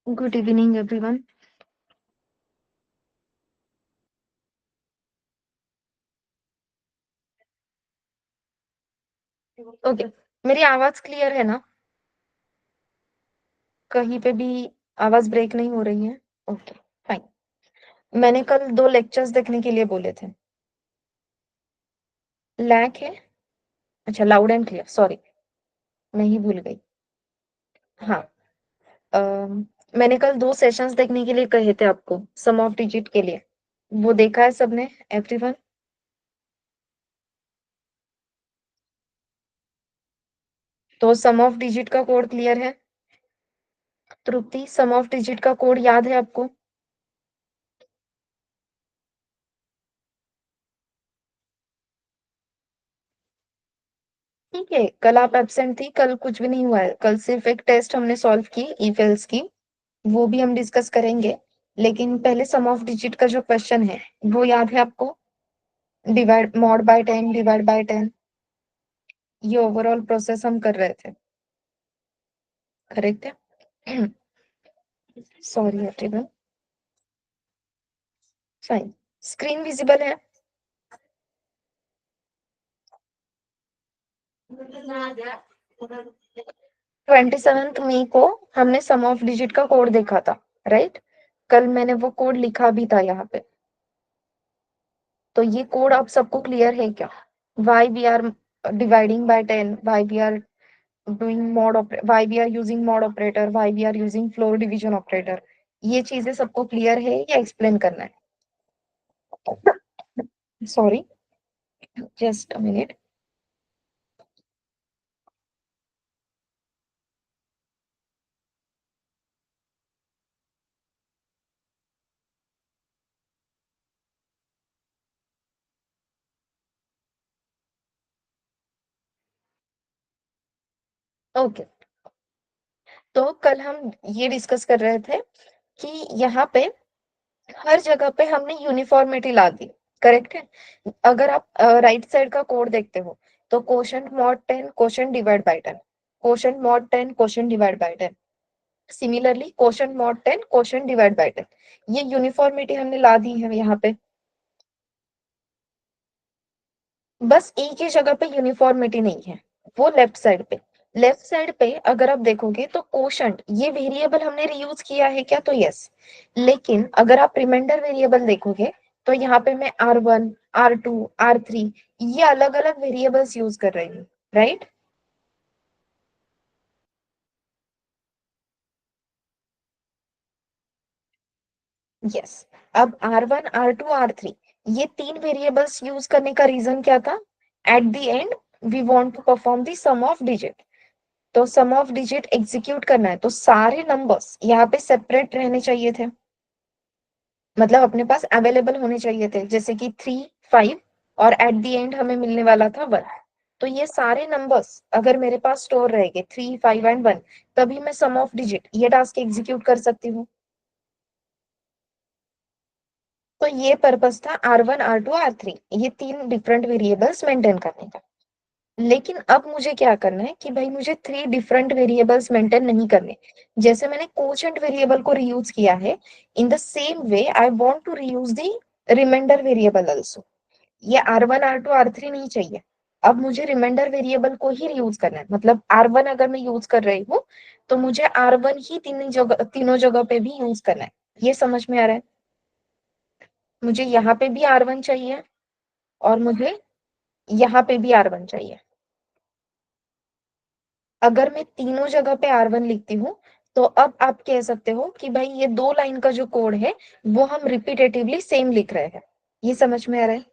Good evening, everyone. Okay, मेरी आवाज clear है ना? कहीं पे भी आवाज ब्रेक नहीं हो रही है? Okay, fine. मैंने कल 2 लेक्चर्स देखने के लिए बोले थे। लैक है? अच्छा, लाउड एंड क्लियर, सॉरी, मैं ही भूल गई। हाँ, मैंने कल 2 सेशंस देखने के लिए कहे थे आपको, सम ऑफ डिजिट के लिए। वो देखा है सबने? एवरीवन? तो सम ऑफ डिजिट का कोड क्लियर है? तृप्ति, सम ऑफ डिजिट का कोड याद है आपको? ठीक है, कल आप एब्सेंट थी, कल कुछ भी नहीं हुआ है। कल सिर्फ एक टेस्ट हमने सॉल्व की, इफ एल्स की, वो भी हम डिस्कस करेंगे। लेकिन पहले सम ऑफ डिजिट का जो क्वेश्चन है वो याद है आपको? Divide mod by 10, divide by 10, ये ओवरऑल प्रोसेस हम कर रहे थे, करेक्ट है? Sorry everyone. Fine, screen visible है? 27 मई को हमने सम ऑफ डिजिट का कोड देखा था, राइट? कल मैंने वो कोड लिखा भी था यहाँ पे। तो ये कोड आप सबको क्लियर है क्या? Why we are dividing by 10, why we are doing why we are using mod operator, why we are using floor division operator, ये चीजें सबको क्लियर है या एक्सप्लेन करना है? Sorry, just a minute. Okay, तो कल हम ये डिस्कस कर रहे थे कि यहाँ पे हर जगह पे हमने यूनिफॉर्मिटी ला दी, करेक्ट है? अगर आप राइट साइड का कोड देखते हो तो quotient mod 10 quotient divide by 10, quotient mod 10 quotient divide by 10, similarly quotient mod 10 quotient divide by 10, ये यूनिफॉर्मिटी हमने ला दी है यहाँ पे। बस एक ही जगह पे यूनिफॉर्मिटी नहीं है, वो लेफ्ट साइड पे। लेफ्ट साइड पे अगर आप देखोगे तो कोशंट ये वेरिएबल हमने रीयूज किया है क्या? तो यस। लेकिन अगर आप रिमाइंडर वेरिएबल देखोगे तो यहाँ पे मैं R1, R2, R3 ये अलग अलग वेरिएबल्स यूज कर रही हूँ, राइट? यस। अब R1, R2, R3 ये 3 वेरिएबल्स यूज करने का रीजन क्या था? At the end we want to perform the sum of digit. तो सम ऑफ डिजिट एग्जीक्यूट करना है तो सारे नंबर्स यहाँ पे सेपरेट रहने चाहिए थे, मतलब अपने पास अवेलेबल होने चाहिए थे, जैसे कि 3, 5 और एट द एंड हमें मिलने वाला था 1। तो ये सारे नंबर्स अगर मेरे पास स्टोर रहेंगे 3, 5 एंड 1, तभी मैं सम ऑफ डिजिट ये टास्क एग्जीक्यूट कर सकती हूँ। तो ये पर्पस था R1, R2, R3 ये 3 डिफरेंट वेरिएबल्स मेंटेन करने का। लेकिन अब मुझे क्या करना है कि भाई मुझे 3 डिफरेंट वेरिएबल्स मेंटेन नहीं करने। जैसे मैंने कोशेंट वेरिएबल को रीयूज किया है, in the same way I want to reuse the remainder variable also. ये R1, R2, R3 नहीं चाहिए। अब मुझे रिमाइंडर वेरिएबल को ही यूज करना है, मतलब R1 अगर मैं यूज कर रही हूँ तो मुझे R1 ही तीनों जगह पे भी यूज करना है। ये समझ में आ रहा है? मुझे यहाँ पे भी R1 चाहिए और मुझे यहाँ पे भी R1 चाहिए। अगर मैं तीनों जगह पे R1 लिखती हूँ तो अब आप कह सकते हो कि भाई ये 2 लाइन का जो कोड है वो हम रिपीटेटिवली सेम लिख रहे हैं। ये समझ में आ रहा है?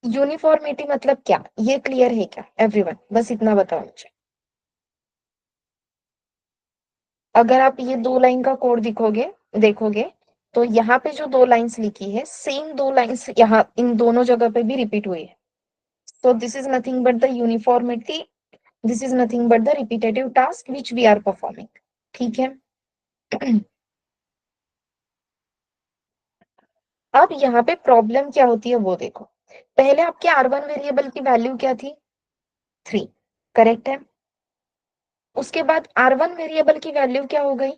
यूनिफॉर्मिटी मतलब क्या, ये क्लियर है क्या एवरीवन? बस इतना बताओ मुझे। अगर आप ये 2 लाइन का कोड दिखोगे देखोगे तो यहाँ पे जो 2 लाइंस लिखी है सेम 2 लाइंस यहाँ इन दोनों जगह पे भी रिपीट हुई है। So this is nothing but the uniformity, this is nothing but the repetitive task which we are performing। ठीक है? अब यहाँ पे प्रॉब्लम क्या होती है वो देखो। पहले आपके R1 वेरिएबल की वैल्यू क्या थी? 3, करेक्ट है। उसके बाद R1 वेरिएबल की वैल्यू क्या हो गई?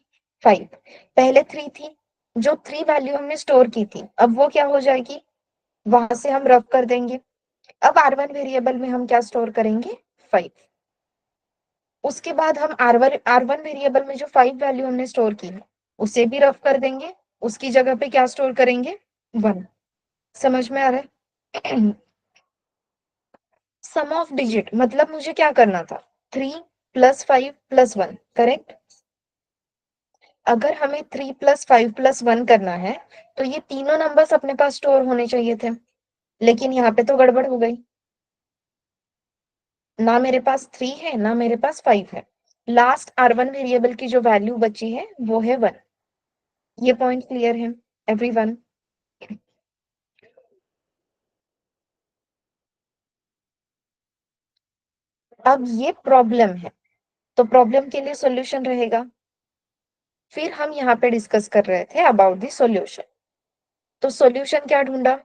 5। पहले 3 थी, जो 3 वैल्यू हमने स्टोर की थी, अब वो क्या हो जाएगी? वहां से हम रफ कर देंगे। अब R1 वेरिएबल में हम क्या स्टोर करेंगे? 5। उसके बाद हम R1 वेरिएबल में जो 5 वैल्यू हमने स्टोर की है, उसे भी रफ कर देंगे। उसकी जगह पे क्या स्टोर करेंगे? 1। समझ में आ रहा है? सम ऑफ डिजिट मतलब मुझे क्या करना था? 3 प्लस 5 प्लस 1, करेक्ट। अगर हमें 3 प्लस 5 प्लस 1 करना है, तो ये तीनों नंबर्स अपने पास स्टोर होने चाहिए थे, लेकिन यहाँ पे तो गड़बड़ हो गई। ना मेरे पास 3 है, ना मेरे पास 5 है। लास्ट R1 वेरिएबल की जो वैल्यू बची है वो है 1। ये पॉइंट क्लियर है एवरीवन? अब ये प्रॉब्लम है, तो प्रॉब्लम के लिए सॉल्यूशन रहेगा। फिर हम यहाँ पे डिस्कस कर रहे थे अबाउट द सॉल्यूशन। तो सॉल्यूशन क्या ढूंढा?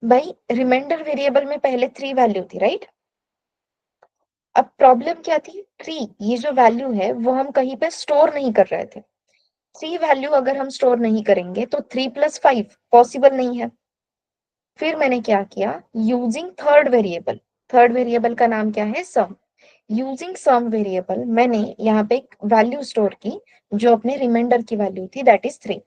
भाई रिमाइंडर वेरिएबल में पहले 3 वैल्यू थी, राइट। अब प्रॉब्लम क्या थी? 3, ये जो वैल्यू है वो हम कहीं पे स्टोर नहीं कर रहे थे। 3 वैल्यू अगर हम स्टोर नहीं करेंगे तो 3 प्लस 5 पॉसिबल नहीं है। फिर मैंने क्या किया? यूजिंग थर्ड वेरिएबल का नाम क्या है? सम। यूजिंग सम वेरिएबल मैंने यहाँ पे एक वैल्यू स्टोर की, जो अपने रिमाइंडर की वैल्यू थी, दैट इज 3।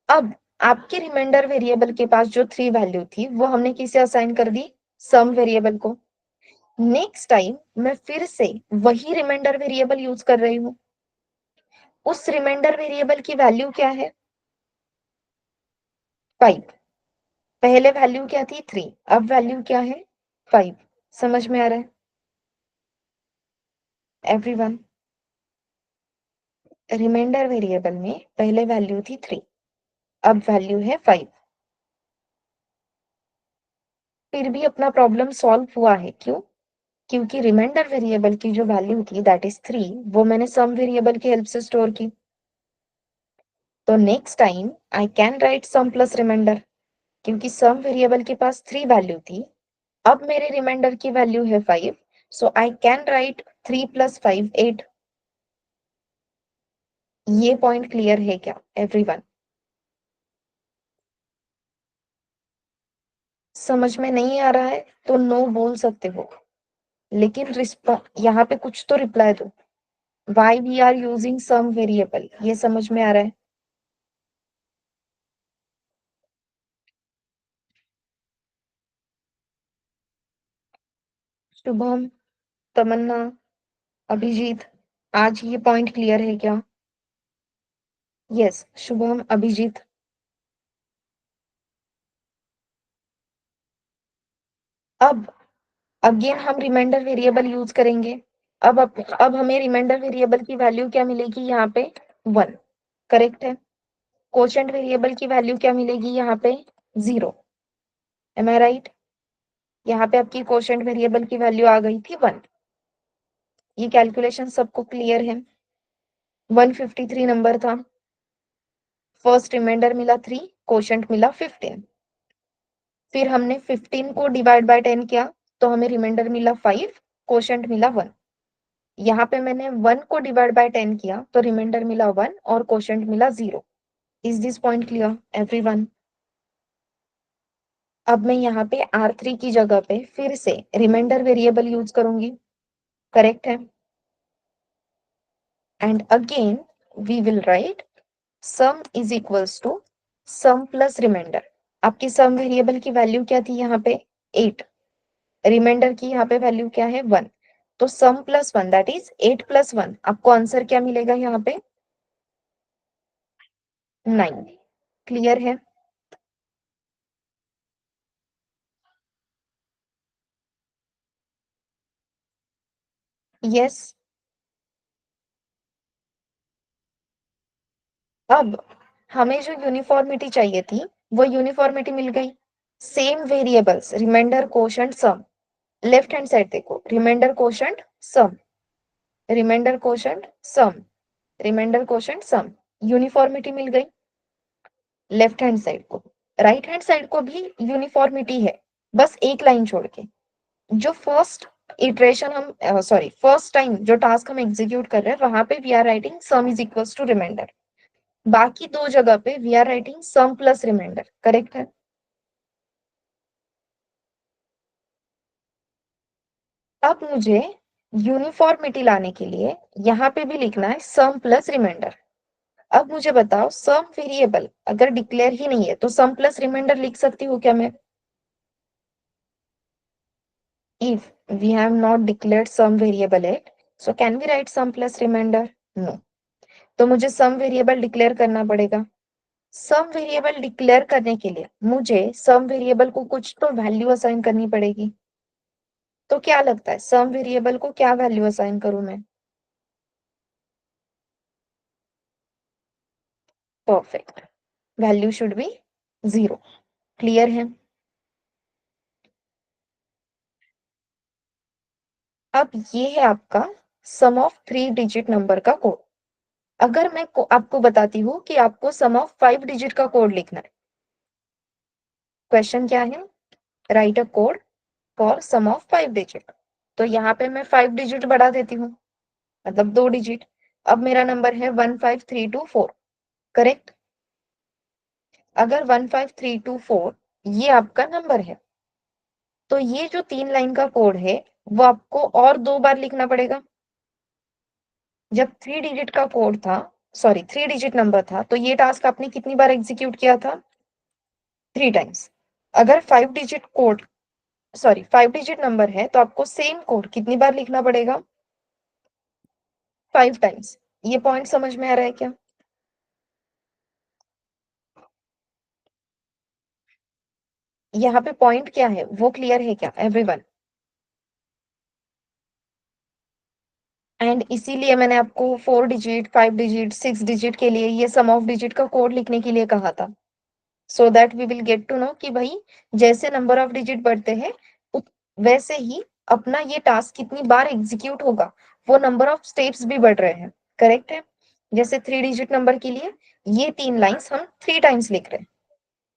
अब आपके रिमाइंडर वेरिएबल के पास जो 3 वैल्यू थी वो हमने किसे असाइन कर दी? सम वेरिएबल को। नेक्स्ट टाइम मैं फिर से वही रिमाइंडर वेरिएबल यूज कर रही हूँ। उस रिमाइंडर वेरिएबल की वैल्यू क्या है? 5। पहले वैल्यू क्या थी? 3, अब वैल्यू क्या है? 5। समझ में आ रहा है एवरीवन? रिमाइंडर वेरिएबल में पहले वैल्यू थी 3, अब वैल्यू है 5। फिर भी अपना प्रॉब्लम सॉल्व हुआ है, क्यों? क्योंकि रिमाइंडर वेरिएबल की जो वैल्यू थी दैट इज 3, वो मैंने सम वेरिएबल की हेल्प से स्टोर की। तो next time I can write sum plus remainder, क्योंकि सम वेरिएबल के पास 3 वैल्यू थी, अब मेरे रिमाइंडर की वैल्यू है 5, सो आई कैन राइट 3 प्लस 5 8। ये पॉइंट क्लियर है क्या एवरीवन? समझ में नहीं आ रहा है तो नो बोल सकते हो, लेकिन यहाँ पे कुछ तो रिप्लाई दो। Why we are using sum variable, ये समझ में आ रहा है? शुभम, तमन्ना, अभिजीत, आज ये पॉइंट क्लियर है क्या? यस, शुभम, अभिजीत। अब अगेन हम रिमाइंडर वेरिएबल यूज करेंगे। अब हमें रिमाइंडर वेरिएबल की वैल्यू क्या मिलेगी यहाँ पे? 1, करेक्ट है। कोशेंट वेरिएबल की वैल्यू क्या मिलेगी यहाँ पे? 0। एम आई राइट? यहाँ पे आपकी कोशेंट वेरिएबल की वैल्यू आ गई थी 1। ये कैलकुलेशन सबको क्लियर है? 153 नंबर था, फर्स्ट रिमाइंडर मिला 3, कोशेंट मिला 15। फिर हमने 15 को डिवाइड बाय 10 किया, तो हमें रिमाइंडर मिला 5, कोशेंट मिला 1। यहाँ पे मैंने 1 को डिवाइड बाय 10 किया, तो रिमाइंडर मिला 1 और कोशेंट मिला 0। Is this point clear everyone? अब मैं यहाँ पे R3 की जगह पे फिर से रिमाइंडर वेरिएबल यूज करूंगी, करेक्ट है। And again we will write sum is equals to sum plus remainder. आपकी सम वेरिएबल की वैल्यू क्या थी यहाँ पे? 8। रिमाइंडर की यहाँ पे वैल्यू क्या है? 1। तो sum plus 1 that is 8 plus 1, आपको आंसर क्या मिलेगा यहाँ पे? 9। क्लियर है? यस। अब हमें जो यूनिफॉर्मिटी चाहिए थी वो यूनिफॉर्मिटी मिल गई। सेम वेरिएबल्स, रिमाइंडर, कोशंट, सम। लेफ्ट हैंड साइड देखो, रिमाइंडर, कोशंट, सम, रिमाइंडर, कोशंट, सम, रिमाइंडर, कोशंट, सम। यूनिफॉर्मिटी मिल गई लेफ्ट हैंड साइड को। राइट हैंड साइड को भी यूनिफॉर्मिटी है, बस एक लाइन छोड़ के। जो फर्स्ट इटरेशन हम फर्स्ट टाइम जो टास्क हम एग्जीक्यूट कर रहे हैं वहां पे we are writing sum is equals to remainder, बाकी दो जगह पे we are writing sum plus remainder. Correct है? अब मुझे यूनिफॉर्मिटी लाने के लिए यहाँ पे भी लिखना है सम प्लस रिमाइंडर। अब मुझे बताओ, सम वेरिएबल अगर डिक्लेयर ही नहीं है तो सम प्लस रिमाइंडर लिख सकती हूँ क्या मैं? If we have not declared some variable yet, so can we write sum plus remainder? No. तो मुझे सम वेरिएबल डिक्लेयर करना पड़ेगा। सम वेरिएबल डिक्लेयर करने के लिए मुझे सम वेरिएबल को कुछ तो वैल्यू असाइन करनी पड़ेगी। तो क्या लगता है सम वेरिएबल को क्या वैल्यू असाइन करूं मैं? Perfect, value should be 0। Clear है? अब ये है आपका सम ऑफ 3 डिजिट नंबर का कोड। अगर मैं आपको बताती हूँ कि आपको सम ऑफ 5 डिजिट का कोड लिखना है, क्वेश्चन क्या है? Write a code for sum of 5 digit. तो यहाँ पे मैं 5 डिजिट बढ़ा देती हूँ, मतलब 2 डिजिट। अब मेरा नंबर है 15324। करेक्ट? अगर 15324 ये आपका नंबर है, तो ये जो 3 लाइन का कोड है वो आपको और 2 बार लिखना पड़ेगा। जब 3 डिजिट का कोड था, सॉरी 3 डिजिट नंबर था, तो ये टास्क आपने कितनी बार एग्जीक्यूट किया था? 3 टाइम्स। अगर 5 डिजिट नंबर है तो आपको सेम कोड कितनी बार लिखना पड़ेगा? 5 टाइम्स। ये पॉइंट समझ में आ रहा है क्या? यहाँ पे पॉइंट क्या है वो क्लियर है क्या एवरीवन? एंड इसीलिए मैंने आपको 4 डिजिट, 5 डिजिट, 6 डिजिट के लिए ये सम ऑफ डिजिट का कोड लिखने के लिए कहा था, so that we will get to know कि भाई जैसे नंबर ऑफ डिजिट बढ़ते हैं वैसे ही अपना ये टास्क कितनी बार एग्जीक्यूट होगा, वो नंबर ऑफ स्टेप्स भी बढ़ रहे हैं। करेक्ट है? जैसे 3 डिजिट नंबर के लिए ये 3 लाइंस हम 3 टाइम्स लिख रहे हैं,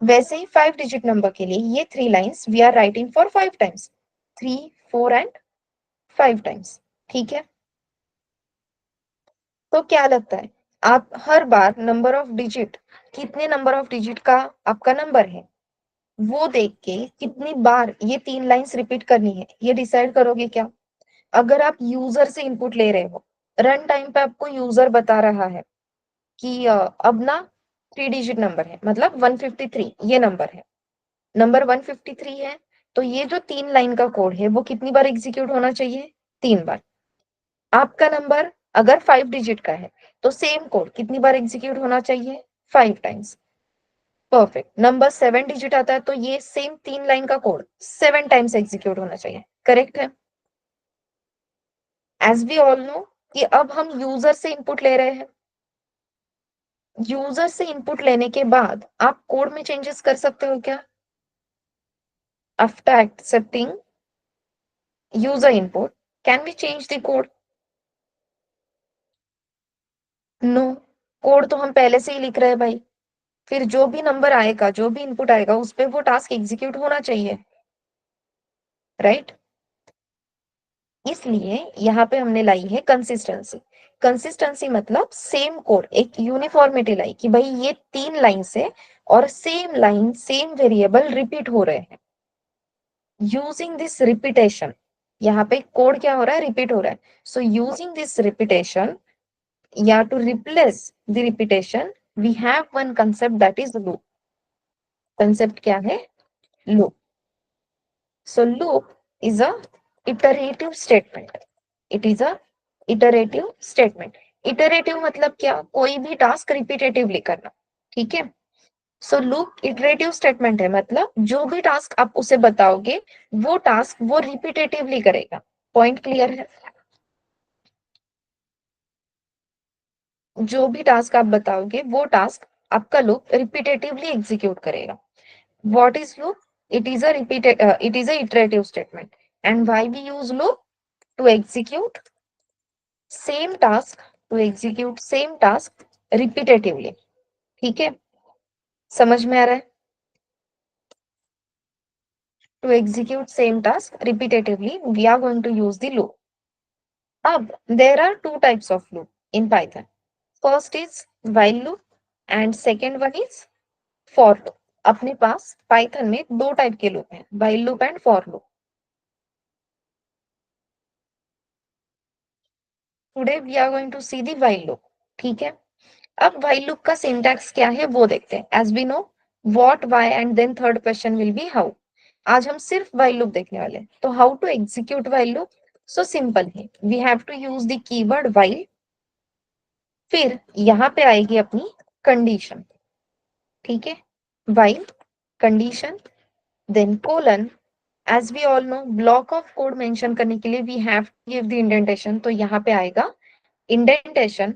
वैसे ही 5 डिजिट नंबर के लिए ये 3 lines we are writing for 5 times, 3, 4 and 5 times. ठीक है? तो क्या लगता है, आप हर बार नंबर ऑफ डिजिट, कितने नंबर ऑफ डिजिट का आपका नंबर है वो देख के कितनी बार ये 3 लाइंस रिपीट करनी है ये डिसाइड करोगे क्या? अगर आप यूजर से इनपुट ले रहे हो, रन टाइम पे आपको यूजर बता रहा है कि अब ना 3 डिजिट नंबर है, मतलब 153 ये नंबर है, नंबर 153 है, तो ये जो 3 लाइन का कोड है वो कितनी बार एग्जीक्यूट होना चाहिए? 3 बार। आपका नंबर अगर 5 डिजिट का है तो सेम कोड कितनी बार एग्जीक्यूट होना चाहिए? 5 टाइम्स। परफेक्ट। नंबर 7 डिजिट आता है तो ये सेम 3 लाइन का कोड 7 टाइम्स एग्जीक्यूट होना चाहिए। करेक्ट है? एज वी ऑल नो कि अब हम यूजर से इनपुट ले रहे हैं, यूजर से इनपुट लेने के बाद आप कोड में चेंजेस कर सकते हो क्या? After accepting user input, can we change the code? No, code तो हम पहले से ही लिख रहे हैं भाई। फिर जो भी नंबर आएगा, जो भी इनपुट आएगा उस पे वो टास्क एग्जीक्यूट होना चाहिए। राइट? इसलिए यहाँ पे हमने लाई है कंसिस्टेंसी। कंसिस्टेंसी मतलब सेम कोड, एक यूनिफॉर्मिटी लाई कि भाई ये 3 लाइन से और same line same variable repeat हो रहे हैं। यूजिंग दिस रिपीटेशन, यहाँ पे कोड क्या हो रहा है? रिपीट हो रहा है। सो यूजिंग दिस रिपीटेशन या to replace the repetition we have one concept that is loop. Concept क्या है? Loop. So loop is a iterative statement. It is a iterative statement. Iterative मतलब क्या? कोई भी टास्क रिपीटेटिवली करना। ठीक है? सो लूप इटरेटिव स्टेटमेंट है, मतलब जो भी टास्क आप उसे बताओगे वो टास्क वो रिपीटेटिवली करेगा। पॉइंट क्लियर है? जो भी टास्क आप बताओगे वो टास्क आपका लूप रिपीटेटिवली एग्जीक्यूट करेगा। What is loop? It is a iterative statement. And why we use loop? To execute same task, to execute same task repetitively. ठीक है? समझ में आ रहा है? To execute same task repetitively, we are going to use the loop. Ab, there are two types of loop in Python. First is while loop and second one is for loop. अपने पास Python में दो type के loop हैं, while loop and for loop. Today we are going to see the while loop. ठीक है, अब while loop का syntax क्या है वो देखते हैं. As we know, what, why and then third question will be how. आज हम सिर्फ while loop देखने वाले हैं. तो how to execute while loop? So simple है. We have to use the keyword while. फिर यहाँ पे आएगी अपनी कंडीशन. ठीक है, while condition then colon. As we all know, block of code mention करने के लिए we have to give the indentation. तो यहाँ पे आएगा indentation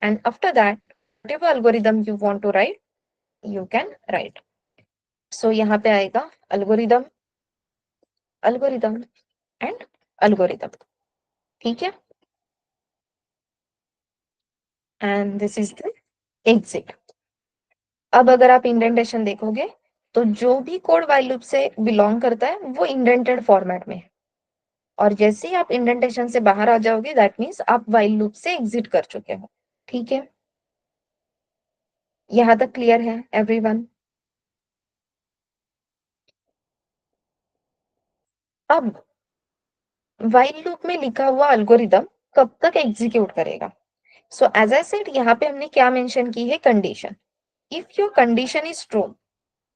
and after that whatever algorithm you want to write you can write. So यहाँ पे आएगा algorithm, algorithm and algorithm. ठीक है, and this is the exit. अब अगर आप इंडेंटेशन देखोगे तो जो भी कोड व्हाइल लूप से बिलोंग करता है वो इंडेंटेड फॉर्मेट में है, और जैसे ही आप इंडेंटेशन से बाहर आ जाओगे दैट मीन्स आप व्हाइल लूप से एग्जिट कर चुके हो. ठीक है, यहाँ तक क्लियर है एवरीवन? अब व्हाइल लूप में लिखा हुआ एल्गोरिदम कब तक एग्जीक्यूट करेगा? सो एज आई सेड, यहाँ पे हमने क्या मेंशन की है? Condition. If your condition is true,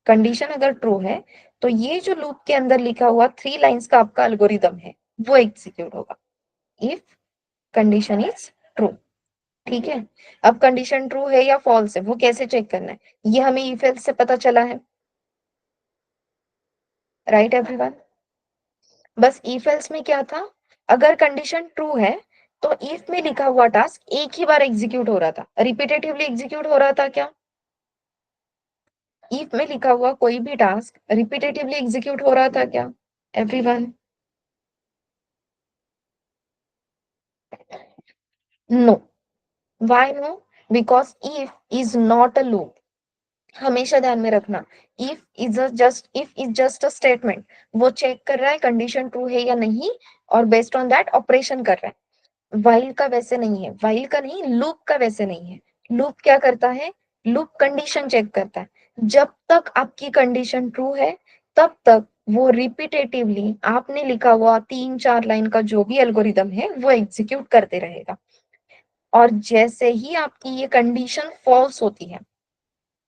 condition अगर ट्रू है तो ये जो लूप के अंदर लिखा हुआ 3 लाइंस का आपका एल्गोरिदम है वो एग्जीक्यूट होगा. If condition is true. ठीक है, अब कंडीशन ट्रू है या फॉल्स है वो कैसे चेक करना है? ये हमें इफ एल्स से पता चला है, राइट एवरीवन? बस इफ एल्स में क्या था? अगर कंडीशन ट्रू है तो इफ में लिखा हुआ टास्क एक ही बार एग्जीक्यूट हो रहा था, रिपीटेटिवली एग्जीक्यूट हो रहा था क्या? इफ में लिखा हुआ कोई भी टास्क रिपीटेटिवली एग्जीक्यूट हो रहा था क्या everyone? No. Why no? Because if is not a loop. हमेशा ध्यान में रखना, if is just a statement. वो चेक कर रहा है कंडीशन ट्रू है या नहीं और बेस्ड ऑन दैट ऑपरेशन कर रहा है. व्हाइल का वैसे नहीं है, व्हाइल का नहीं, लूप का वैसे नहीं है. लूप क्या करता है? लूप कंडीशन चेक करता है. जब तक आपकी कंडीशन ट्रू है तब तक वो रिपीटेटिवली आपने लिखा हुआ 3-4 लाइन का जो भी एल्गोरिदम है वो एग्जीक्यूट करते रहेगा. और जैसे ही आपकी ये कंडीशन फॉल्स होती है,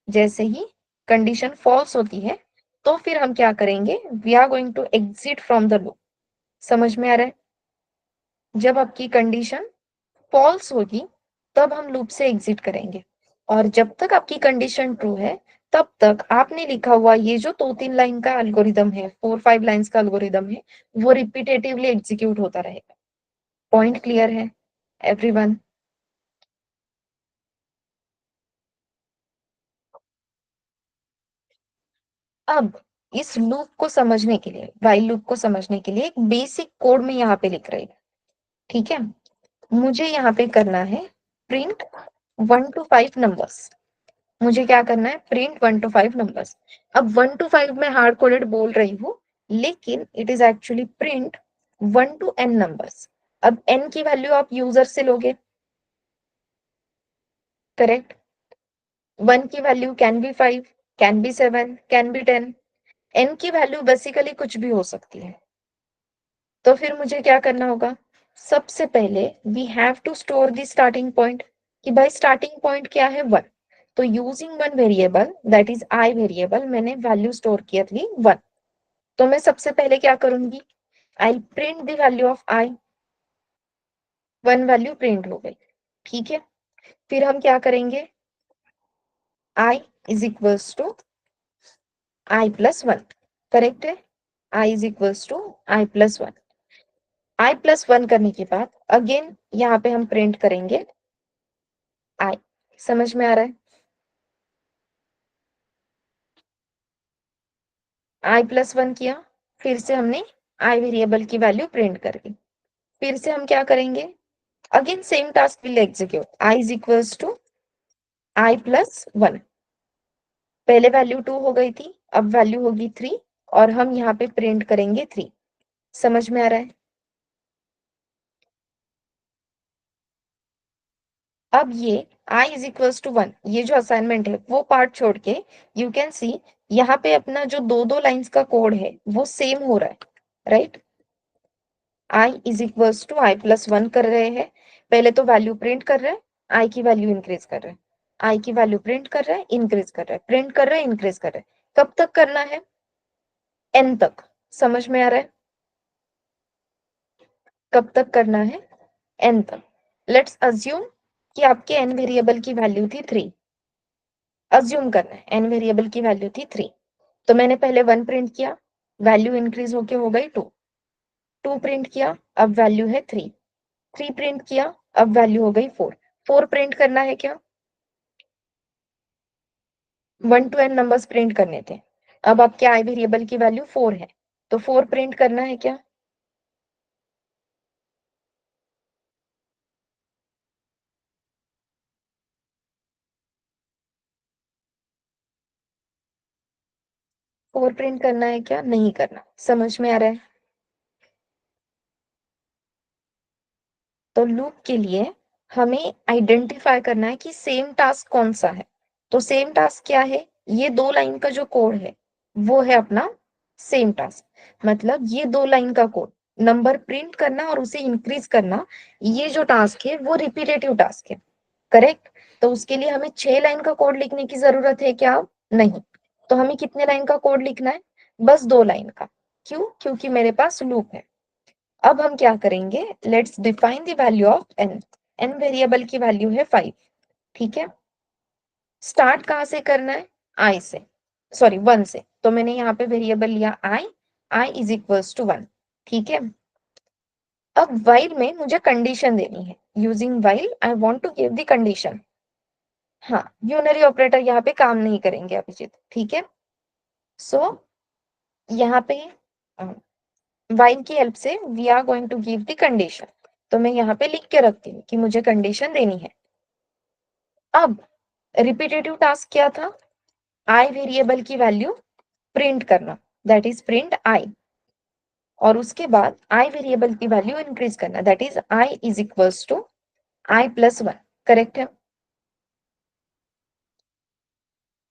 जैसे ही कंडीशन फॉल्स होती है तो फिर हम क्या करेंगे? We are going to exit from the loop. समझ में आ रहा है? जब आपकी कंडीशन फॉल्स होगी तब हम लूप से एग्जिट करेंगे, और जब तक आपकी कंडीशन ट्रू है तब तक आपने लिखा हुआ ये जो 2-3 लाइन का एल्गोरिदम है, 4-5 लाइंस का एल्गोरिदम है, वो रिपीटेटिवली एग्जीक्यूट होता रहेगा. पॉइंट क्लियर है एवरीवन? अब इस लूप को समझने के लिए, व्हाइल लूप को समझने के लिए एक बेसिक कोड में यहाँ पे लिख रही हूँ. ठीक है, मुझे यहाँ पे करना है प्रिंट 1 to 5 नंबर्स. मुझे क्या करना है? Print 1 to 5 numbers. अब 1 to 5 में हार्ड कोडेड बोल रही हूँ, लेकिन it is actually print 1 to n numbers. अब n की वैल्यू आप यूजर से लोगे, करेक्ट? 1 की value can be 5, can be 7, can be 10. n की वैल्यू बेसिकली कुछ भी हो सकती है. तो फिर मुझे क्या करना होगा? सबसे पहले we have to store the starting point, कि भाई स्टार्टिंग पॉइंट क्या है? 1. तो using one variable that is I variable, मैंने वैल्यू स्टोर की थी 1. तो मैं सबसे पहले क्या करूंगी? I print the value of I. 1 value print हो गई. ठीक है, फिर हम क्या करेंगे? I is equals to i+1. Correct है? I is equals to i+1. i+1 करने के बाद अगेन यहाँ पे हम प्रिंट करेंगे आई. समझ में आ रहा है? i+1 किया, फिर से हमने आई वेरिएबल की वैल्यू प्रिंट कर दी. फिर से हम क्या करेंगे? Again same task will execute. I is equals to i+1. पहले वैल्यू 2 हो गई थी, अब वैल्यू होगी 3. और हम यहाँ पे प्रिंट करेंगे 3। समझ में आ रहा है? अब ये i इज इक्वल्स टू 1, ये जो असाइनमेंट है वो पार्ट छोड़ के यू कैन सी यहाँ पे अपना जो दो दो लाइंस का कोड है वो सेम हो रहा है, right? i is equals to I plus 1 कर रहे हैं, पहले तो वैल्यू प्रिंट कर रहे हैं, i की वैल्यू इंक्रीज कर रहे हैं, i की वैल्यू प्रिंट कर रहा है, इंक्रीज कर रहा है, प्रिंट कर रहा है, इंक्रीज कर रहा है। कब तक करना है? n तक। समझ में आ रहा है? कब तक करना है? n तक। लेट्स अज्यूम कि आपके n वेरिएबल की वैल्यू थी 3। अज्यूम करना है n वेरिएबल की वैल्यू थी 3, तो मैंने पहले 1 प्रिंट किया, वैल्यू इंक्रीज होके हो गई 2। 2 प्रिंट किया, अब वैल्यू है 3। 3 प्रिंट किया, अब वैल्यू हो गई 4। 4 प्रिंट करना है क्या? 1 to n नंबर्स प्रिंट करने थे। अब आपके i वेरिएबल की वैल्यू 4 है, तो 4 प्रिंट करना है क्या? 4 प्रिंट करना है क्या? नहीं करना। समझ में आ रहा है? तो लूप के लिए हमें आइडेंटिफाई करना है कि सेम टास्क कौन सा है। तो सेम टास्क क्या है? ये 2 लाइन का जो कोड है वो है अपना सेम टास्क। मतलब ये 2 लाइन का कोड, नंबर प्रिंट करना और उसे इंक्रीज करना, ये जो टास्क है वो रिपीटेटिव टास्क है, करेक्ट? तो उसके लिए हमें 6 लाइन का कोड लिखने की जरूरत है क्या? नहीं। तो हमें कितने लाइन का कोड लिखना है? बस 2 लाइन का। क्यों? क्योंकि मेरे पास लूप है। अब हम क्या करेंगे? Let's define the value of n। n variable की वैल्यू है 5, ठीक है? स्टार्ट कहाँ से करना है? i से, सॉरी 1 से। तो मैंने यहाँ पे वेरिएबल लिया i इज इक्वल्स टू 1, ठीक है? अब while में मुझे कंडीशन देनी है। Using while I want to give the condition. हाँ, यूनरी ऑपरेटर यहाँ पे काम नहीं करेंगे अभिजीत, ठीक है? सो यहाँ पे while की हेल्प से we are going to give the condition. तो मैं यहाँ पे लिख के रखती हूँ कि मुझे कंडीशन देनी है। अब रिपीटेटिव टास्क क्या था? i वेरिएबल की वैल्यू प्रिंट करना, दैट इज प्रिंट i, और उसके बाद i वेरिएबल की वैल्यू इंक्रीज करना, that is i is equals to i plus 1, correct है?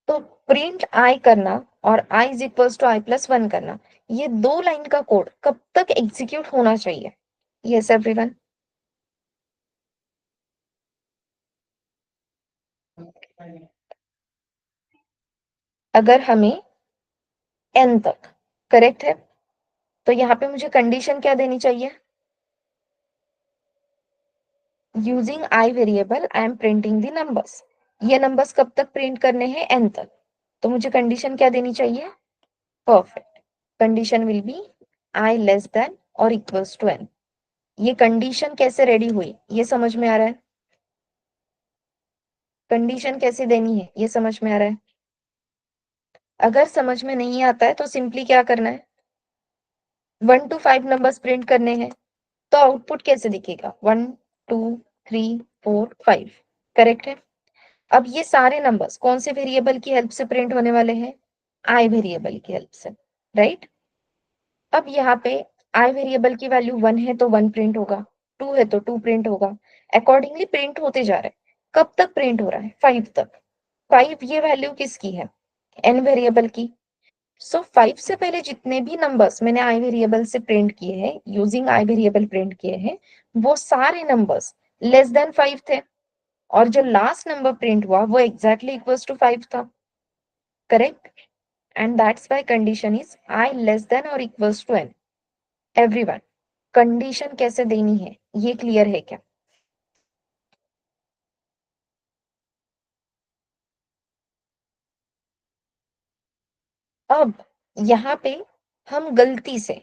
तो प्रिंट i करना और i is equals to i plus 1 करना, ये 2 लाइन का कोड कब तक एग्जीक्यूट होना चाहिए? Yes everyone. अगर हमें n तक, करेक्ट है? तो यहाँ पे मुझे कंडीशन क्या देनी चाहिए? Using i variable I am printing the numbers. ये नंबर्स कब तक प्रिंट करने हैं? n तक। तो मुझे कंडीशन क्या देनी चाहिए? Perfect. Condition will be i less than और इक्वल्स टू n। ये कंडीशन कैसे रेडी हुई ये समझ में आ रहा है? कंडीशन कैसे देनी है ये समझ में आ रहा है? अगर समझ में नहीं आता है तो सिंपली क्या करना है? 1 to 5 नंबर्स प्रिंट करने हैं, तो आउटपुट कैसे दिखेगा? 1 2 3 4 5, करेक्ट है? अब ये सारे नंबर्स कौन से वेरिएबल की हेल्प से प्रिंट होने वाले हैं? i वेरिएबल की हेल्प से, राइट? अब यहाँ पे i वेरिएबल की वैल्यू 1 है तो 1 प्रिंट होगा, 2 है तो 2 प्रिंट होगा, अकॉर्डिंगली प्रिंट होते जा रहा है। कब तक प्रिंट हो रहा है? 5 तक। 5 ये वैल्यू किसकी है? n वेरिएबल की। सो 5 से पहले जितने भी नंबर्स मैंने i वेरिएबल से प्रिंट किए हैं, यूजिंग i वेरिएबल प्रिंट किए हैं, वो सारे नंबर्स लेस देन 5 थे, और जो लास्ट नंबर प्रिंट हुआ वो एग्जैक्टली इक्वल्स टू 5 था, correct? And that's why condition is i less than और equals to n। Everyone, condition कैसे देनी है ये क्लियर है क्या? अब यहाँ पे हम गलती से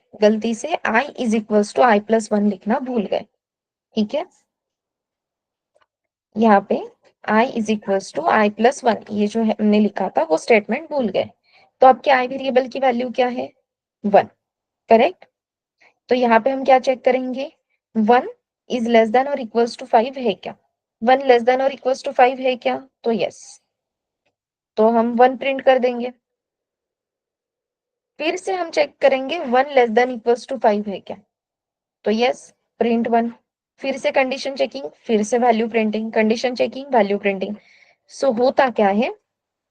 i is equals to i plus 1 लिखना भूल गए, ठीक है? यहाँ पे i is equals to i plus 1 ये जो है हमने लिखा था वो स्टेटमेंट भूल गए। तो आपके i वेरिएबल की वैल्यू क्या है? 1, करेक्ट? तो यहाँ पे हम क्या चेक करेंगे? 1 इज लेस देन और इक्वल्स टू 5 है क्या? 1 लेस देन और इक्वल्स टू 5 है क्या? तो यस, तो हम 1 प्रिंट कर देंगे। फिर से हम चेक करेंगे 1 लेस देन इक्वल्स टू 5 है क्या, तो यस, प्रिंट 1। फिर से कंडीशन चेकिंग, फिर से value printing, condition checking, value printing. So होता क्या है,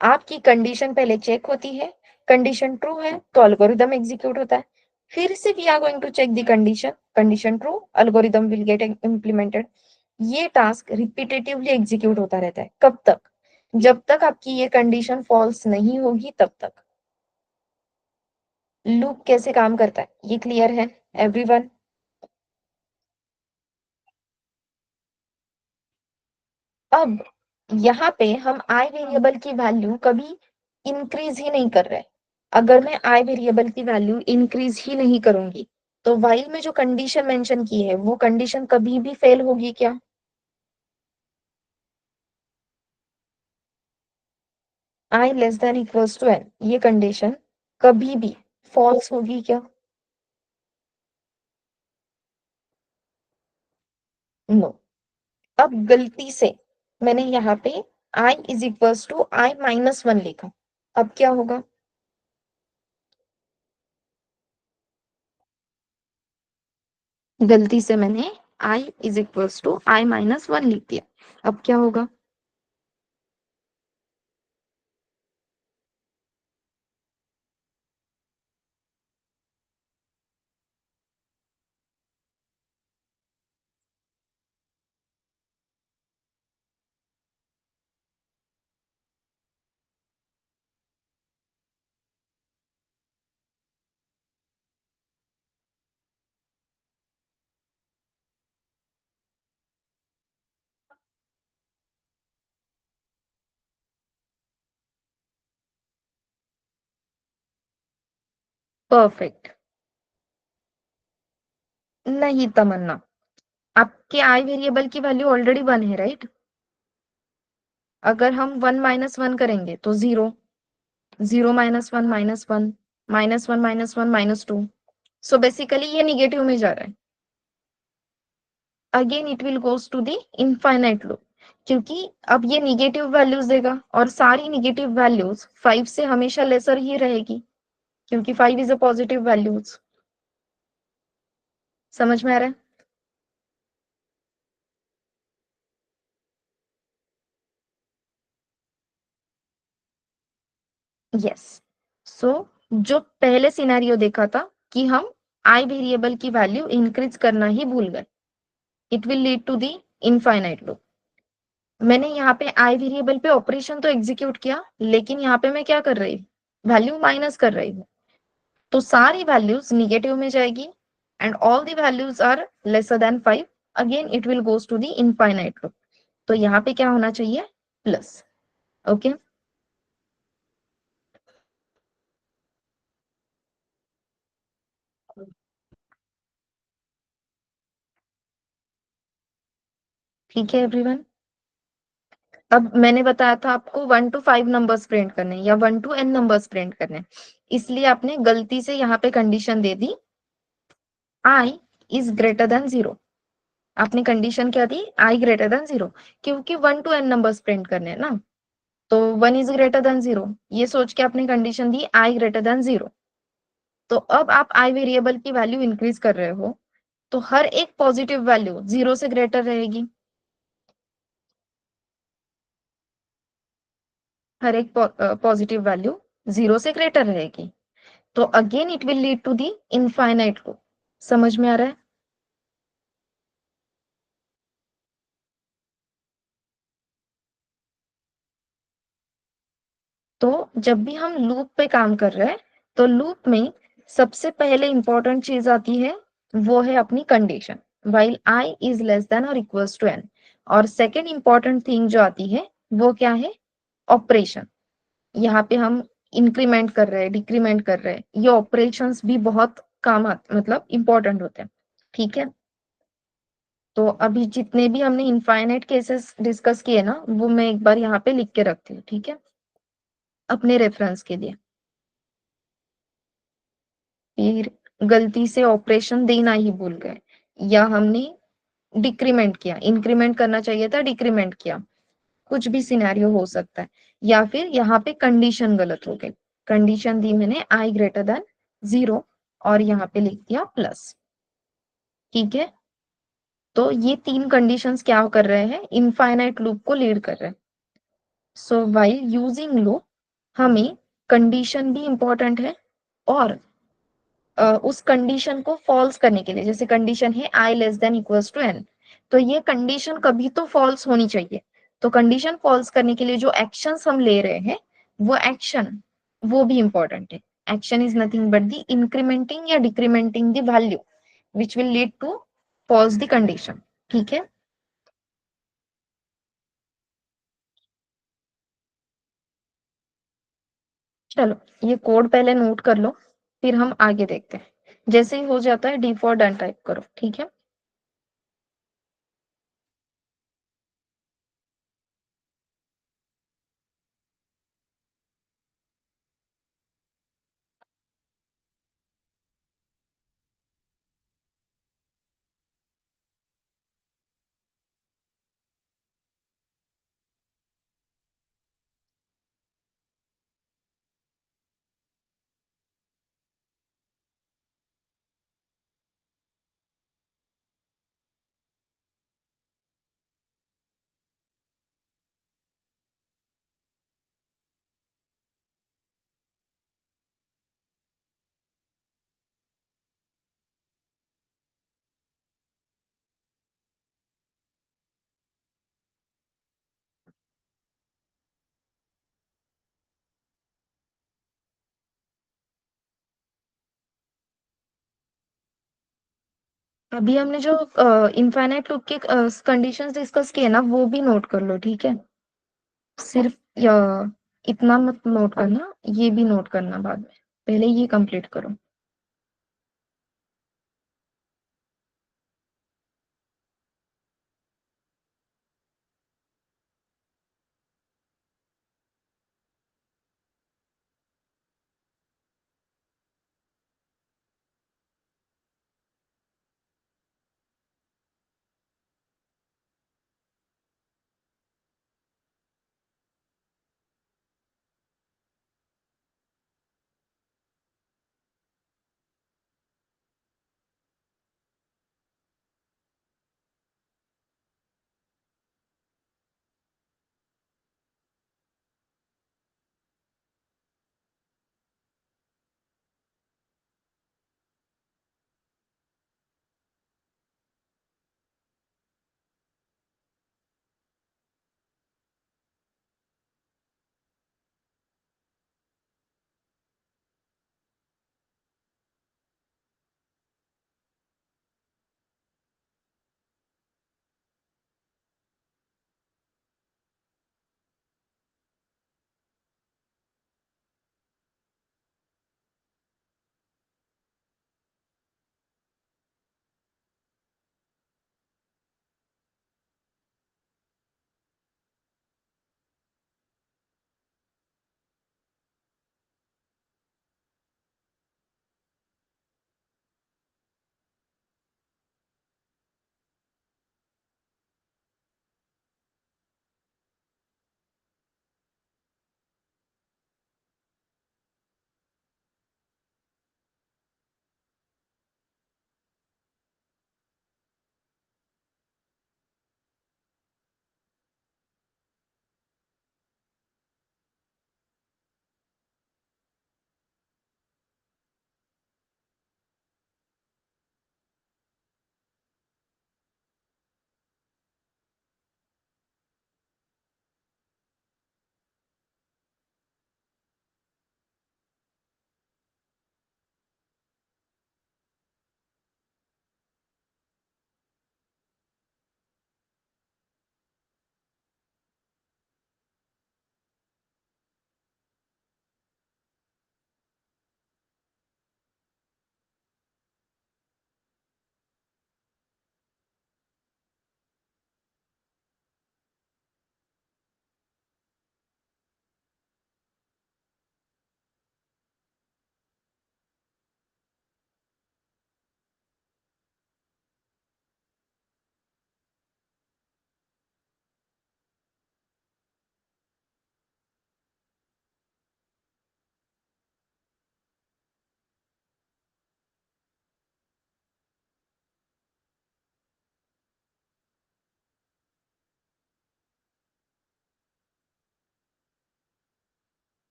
आपकी कंडीशन पहले चेक होती है, कंडीशन ट्रू है तो एल्गोरिदम एग्जीक्यूट होता है, फिर से we are going to check the condition, condition true, algorithm will get implemented. ये टास्क रिपीटेटिवली एग्जीक्यूट होता रहता है, कब तक, जब तक आपकी ये कंडीशन फॉल्स नहीं होगी तब तक। लूप कैसे काम करता है ये क्लियर है एवरीवन? अब यहाँ पे हम आई वेरिएबल की वैल्यू कभी इंक्रीज ही नहीं कर रहे। अगर मैं आई वेरिएबल की वैल्यू इंक्रीज ही नहीं करूंगी तो वाइल में जो कंडीशन मेंशन की है वो कंडीशन कभी भी फेल होगी क्या? I less than equals to n, ये कंडीशन कभी भी फॉल्स होगी क्या? नो। अब गलती से मैंने यहाँ पे i is equals to i minus one लिखा, अब क्या होगा? गलती से मैंने i is equals to i minus one लिख दिया, अब क्या होगा? परफेक्ट। नहीं तमन्ना, आपके आई वेरिएबल की वैल्यू ऑलरेडी वन है राइट? अगर हम वन माइनस वन करेंगे तो zero, zero minus one minus one, minus one minus one minus two. So basically ये निगेटिव में जा रहा है। Again it will goes to the infinite loop, क्योंकि अब ये निगेटिव वैल्यूज देगा और सारी निगेटिव वैल्यूज 5 से हमेशा लेसर ही रहेगी, क्योंकि 5 इज अ पॉजिटिव वैल्यूज। समझ में आ रहा है? यस। सो जो पहले सिनेरियो देखा था कि हम आई वेरिएबल की वैल्यू इंक्रीज करना ही भूल गए, it will lead to the infinite loop. मैंने यहाँ पे आई वेरिएबल पे ऑपरेशन तो एग्जीक्यूट किया, लेकिन यहाँ पे मैं क्या कर रही हूँ, वैल्यू माइनस कर रही हूँ, तो सारी वैल्यूज निगेटिव में जाएगी and all the values are lesser than 5, again it will goes to the infinite loop. तो यहाँ पे क्या होना चाहिए, प्लस। ओके, ठीक है एवरीवन। अब मैंने बताया था आपको 1 to 5 नंबर्स प्रिंट करने या 1 to n नंबर्स प्रिंट करने, इसलिए आपने गलती से यहाँ पे condition they the I is greater than zero. आपने कंडीशन क्या दी, आई ग्रेटर देन जीरो, क्योंकि 1 to n नंबर्स प्रिंट करने हैं ना, तो 1 इज ग्रेटर देन जीरो, ये सोच के आपने कंडीशन दी आई ग्रेटर देन जीरो। तो अब आप आई वेरिएबल की वैल्यू इंक्रीज कर रहे हो, तो हर एक पॉजिटिव वैल्यू जीरो से ग्रेटर रहेगी, हर एक पॉजिटिव वैल्यू जीरो से ग्रेटर रहेगी, तो again it will lead to the infinite loop. समझ में आ रहा है? तो जब भी हम लूप पे काम कर रहे हैं तो लूप में सबसे पहले इंपॉर्टेंट चीज आती है, वो है अपनी condition, while I is less than और इक्वल्स टू एन। और सेकेंड इंपॉर्टेंट थिंग जो आती है वो क्या है, ऑपरेशन। यहाँ पे हम इंक्रीमेंट कर रहे हैं, डिक्रीमेंट कर रहे हैं, ये ऑपरेशंस भी बहुत काम आते, मतलब इंपॉर्टेंट होते हैं। ठीक है, तो अभी जितने भी हमने इनफाइनाइट केसेस डिस्कस किए ना, वो मैं एक बार यहाँ पे लिख के रखती हूँ, ठीक है, अपने रेफरेंस के लिए। फिर गलती से ऑपरेशन देना ही भूल गए, या हमने डिक्रीमेंट किया, इंक्रीमेंट करना चाहिए था, डिक्रीमेंट किया, कुछ भी सिनेरियो हो सकता है। या फिर यहाँ पे कंडीशन गलत हो गई, कंडीशन दी मैंने आई ग्रेटर देन 0 और यहाँ पे लिख दिया प्लस। ठीक है, तो ये तीन कंडीशंस क्या कर रहे हैं, इनफाइनाइट लूप को लीड कर रहे हैं। सो व्हाइल यूजिंग लूप हमें कंडीशन भी इंपॉर्टेंट है, और उस कंडीशन को फॉल्स करने के लिए, जैसे कंडीशन है i less than equals to n, तो ये कंडीशन कभी तो फॉल्स होनी चाहिए। तो कंडीशन फॉल्स करने के लिए जो एक्शंस हम ले रहे हैं, वो एक्शन वो भी इंपॉर्टेंट है। Action is nothing but the incrementing या decrementing the value which will lead to false the condition. ठीक है, चलो ये कोड पहले नोट कर लो, फिर हम आगे देखते हैं। जैसे ही हो जाता है डी फॉर डन टाइप करो। ठीक है, अभी हमने जो इनफाइनाइट लूप के कंडीशंस डिस्कस किए ना, वो भी नोट कर लो। ठीक है, सिर्फ इतना मत नोट करना, ये भी नोट करना बाद में, पहले ये कंप्लीट करो।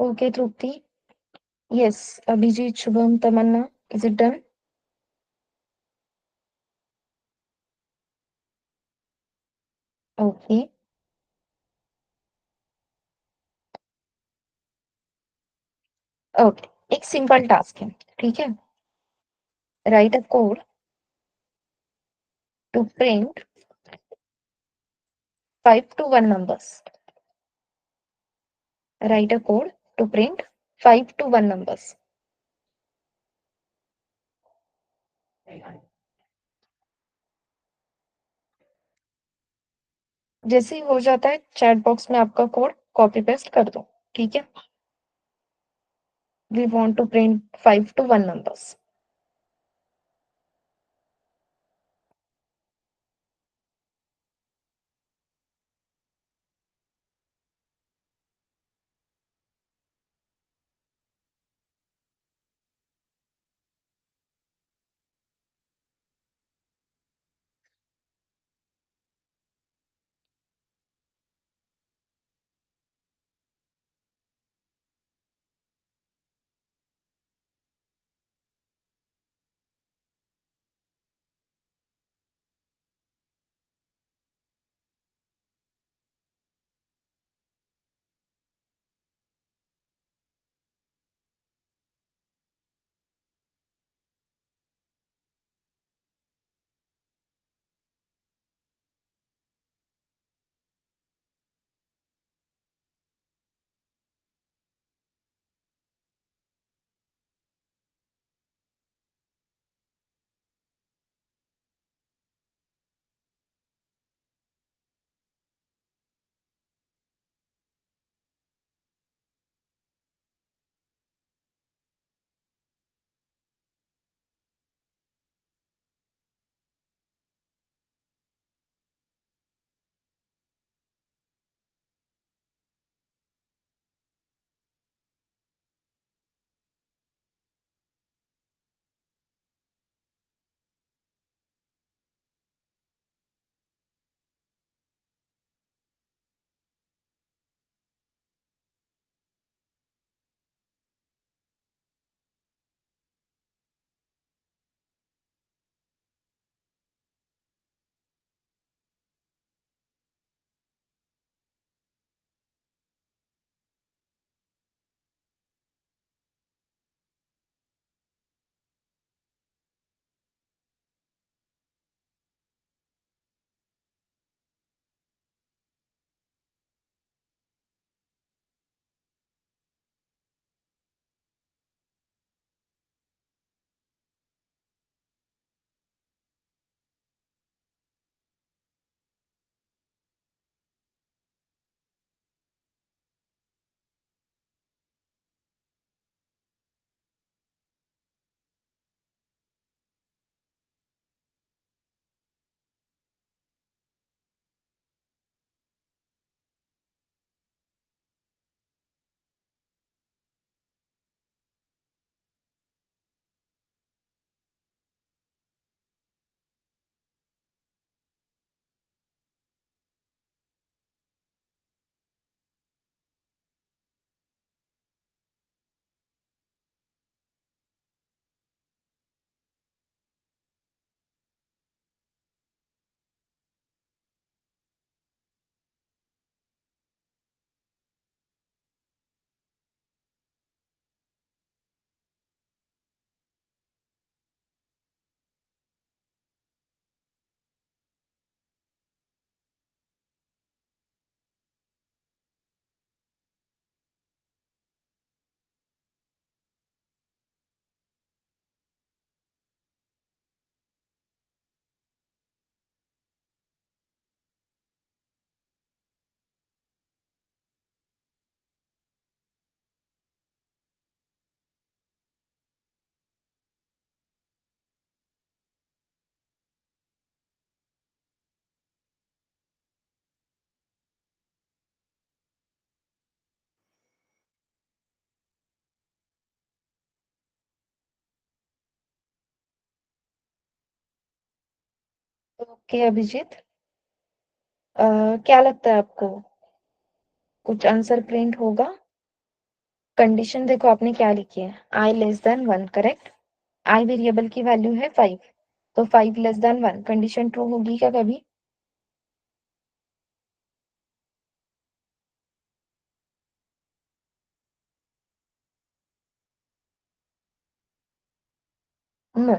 Okay Tripti. Yes. Abhijit, Shubham, Tamanna, is it done? Okay. Okay, एक सिंपल टास्क है, ठीक है। Write a code to print 5 to 1 numbers. Write a code to print 5 to 1 numbers. जैसे ही हो जाता है चैट बॉक्स में आपका कोड कॉपी पेस्ट कर दो, ठीक है। We want to print 5 to 1 numbers. Okay Abhijit, क्या लगता है आपको, कुछ आंसर प्रिंट होगा? कंडीशन देखो आपने क्या लिखी है, आई लेस देन वन, करेक्ट। आई वेरिएबल की वैल्यू है 5, तो 5 लेस देन 1 कंडीशन ट्रू होगी क्या कभी? नो।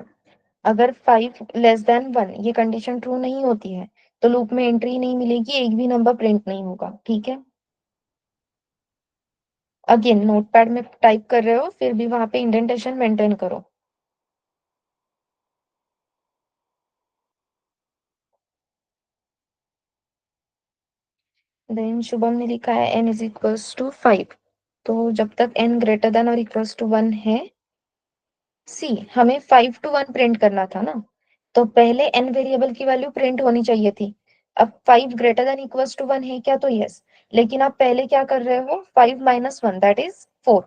अगर 5 लेस देन 1 ये कंडीशन ट्रू नहीं होती है तो लूप में एंट्री नहीं मिलेगी, एक भी नंबर प्रिंट नहीं होगा, ठीक है। अगेन नोटपैड में टाइप कर रहे हो फिर भी वहां पे इंडेंटेशन मेंटेन करो। देन शुभम ने लिखा है n इज इक्वल्स टू 5, तो जब तक n ग्रेटर देन और इक्वल्स टू 1 है, सी हमें 5 to 1 प्रिंट करना था ना, तो पहले n वेरिएबल की वैल्यू प्रिंट होनी चाहिए थी। अब 5 ग्रेटर देन इक्वल्स टू 1 है क्या, तो यस। लेकिन आप पहले क्या कर रहे हो, 5 माइनस 1 दैट इज 4,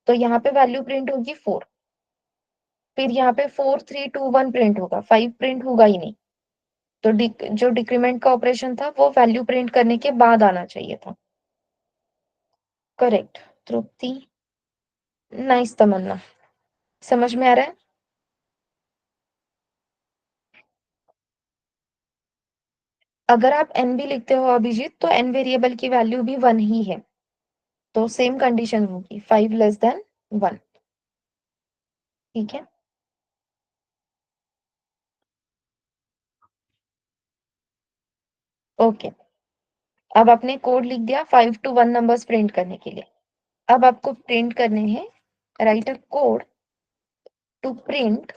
तो यहाँ पे वैल्यू प्रिंट होगी 4। फिर यहाँ पे 4 3 2 1 प्रिंट होगा, 5 प्रिंट होगा ही नहीं। तो जो डिक्रीमेंट का ऑपरेशन था वो वैल्यू प्रिंट करने के बाद आना चाहिए था। करेक्ट तृप्ति। नाइस तमन्ना। समझ में आ रहा है? अगर आप n भी लिखते हो अभिजीत तो n वेरिएबल की वैल्यू भी 1 ही है, तो सेम कंडीशन होगी 5 लेस देन 1, ठीक है। ओके। अब आपने कोड लिख दिया 5 to 1 नंबर्स प्रिंट करने के लिए। अब आपको प्रिंट करने हैं, write a code to print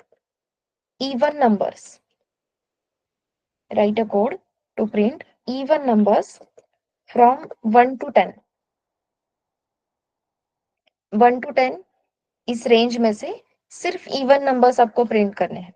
even numbers. Write a code to print even numbers from 1 to 10. 1 to 10 इस रेंज में से सिर्फ इवन नंबर्स आपको प्रिंट करने हैं।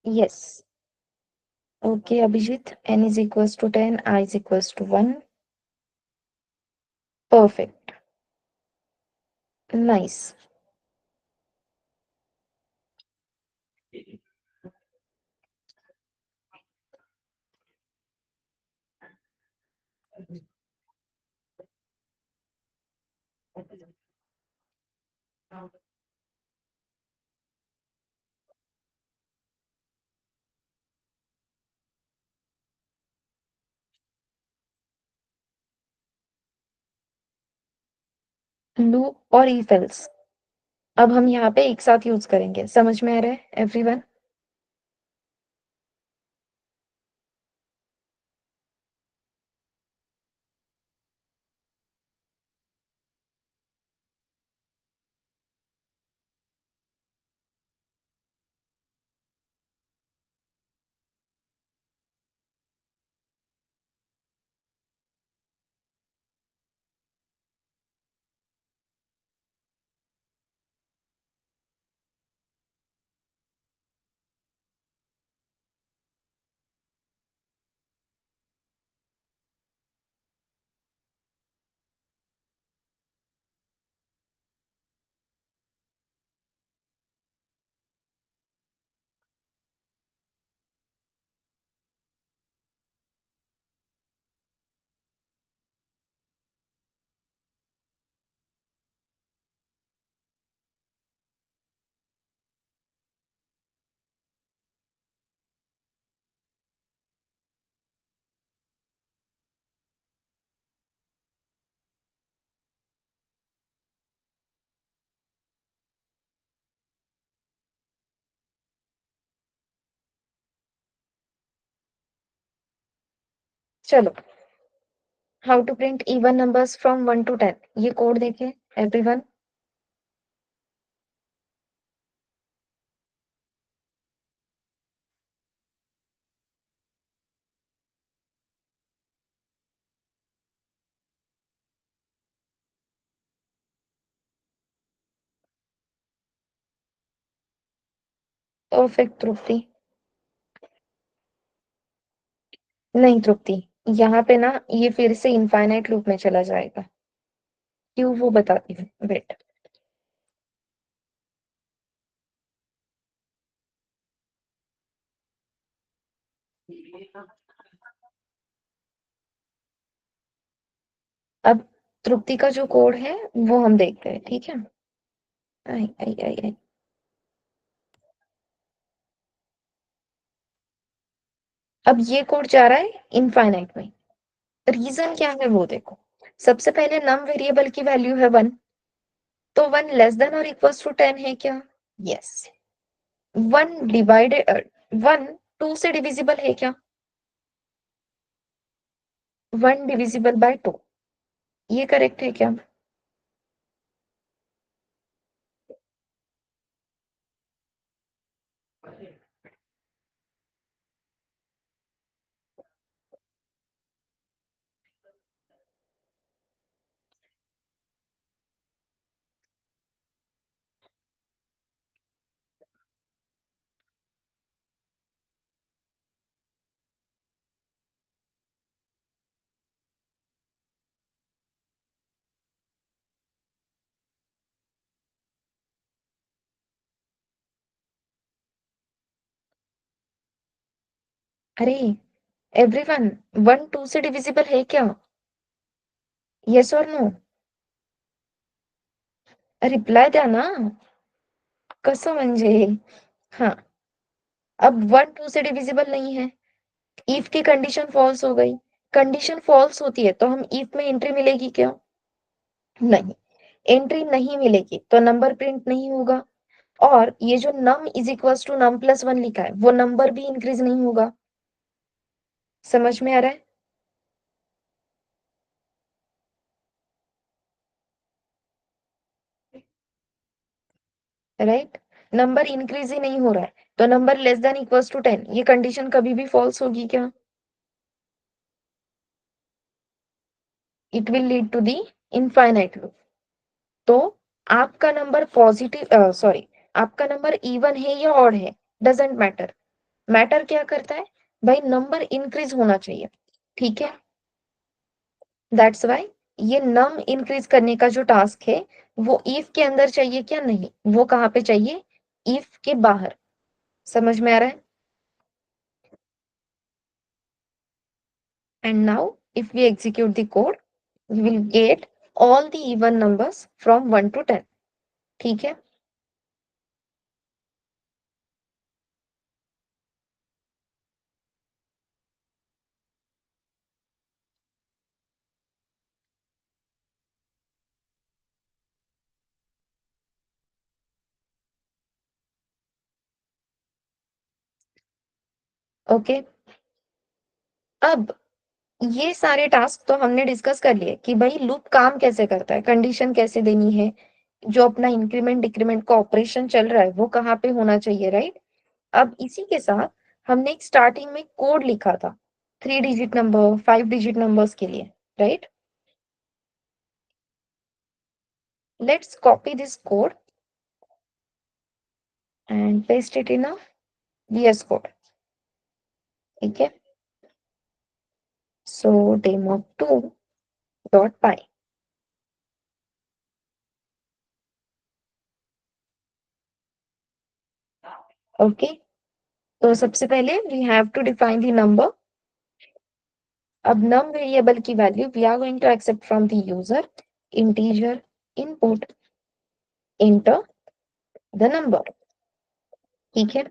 Yes. Okay Abhijit, n is equals to 10, i is equals to 1। Perfect. Nice. Loop और if else अब हम यहाँ पे एक साथ यूज करेंगे, समझ में आ रहा है एवरीवन? चलो, how to print even numbers from 1 to 10, ये कोड देखें एवरीवन। परफेक्ट तृप्ति। नहीं तृप्ति, यहाँ पे ना ये फिर से इनफाइनाइट लूप में चला जाएगा। क्यों वो बताती हूँ, वेट। अब तृप्ति का जो कोड है वो हम देखते हैं, ठीक है? आई आई आई आई। अब ये कोड जा रहा है इनफाइनाइट में। रीजन क्या है वो देखो। सबसे पहले नम वेरिएबल की वैल्यू है 1, तो 1 लेस देन और इक्वल्स टू 10 है क्या? यस। 1 डिवाइडेड 1 2 से डिविजिबल है क्या? 1 डिविजिबल बाय 2, ये करेक्ट है क्या? अरे एवरीवन, 1 2 से डिविजिबल है क्या? यस और नो? रिप्लाई द्या ना. कसं म्हणजे? हाँ, अब 1 2 से डिविजिबल नहीं है, इफ की कंडीशन फॉल्स हो गई। कंडीशन फॉल्स होती है तो हम इफ में एंट्री मिलेगी क्या? नहीं, एंट्री नहीं मिलेगी तो नंबर प्रिंट नहीं होगा। और ये जो num is equals to num plus 1 लिखा है वो नंबर भी इंक्रीज नहीं होगा। समझ में आ रहा है? राइट। नंबर इंक्रीज ही नहीं हो रहा है तो number less than equals to 10, ये कंडीशन कभी भी फॉल्स होगी क्या? It will lead to the infinite loop. तो आपका नंबर पॉजिटिव, सॉरी, आपका नंबर इवन है या ऑड है, डजेंट मैटर। मैटर क्या करता है भाई, नंबर इंक्रीज होना चाहिए, ठीक है। दैट्स वाई ये नम इंक्रीज करने का जो टास्क है वो इफ के अंदर चाहिए क्या, नहीं, वो कहाँ पे चाहिए, इफ के बाहर। समझ में आ रहा है? And now if we execute the code we will get all the even numbers from 1 to 10, ठीक है। ओके, अब ये सारे टास्क तो हमने डिस्कस कर लिए कि भाई लूप काम कैसे करता है, कंडीशन कैसे देनी है, जो अपना इंक्रीमेंट डिक्रीमेंट का ऑपरेशन चल रहा है वो कहाँ पे होना चाहिए, राइट। अब इसी के साथ हमने एक स्टार्टिंग में कोड लिखा था 3 डिजिट नंबर 5 डिजिट नंबर्स के लिए, right. Let's copy this code and paste it in a VS code, ठीक है। सो demo2.py, ओके। तो सबसे पहले we have to define the number. अब num वेरिएबल की value we are going to accept from the user integer input enter the number, ठीक है।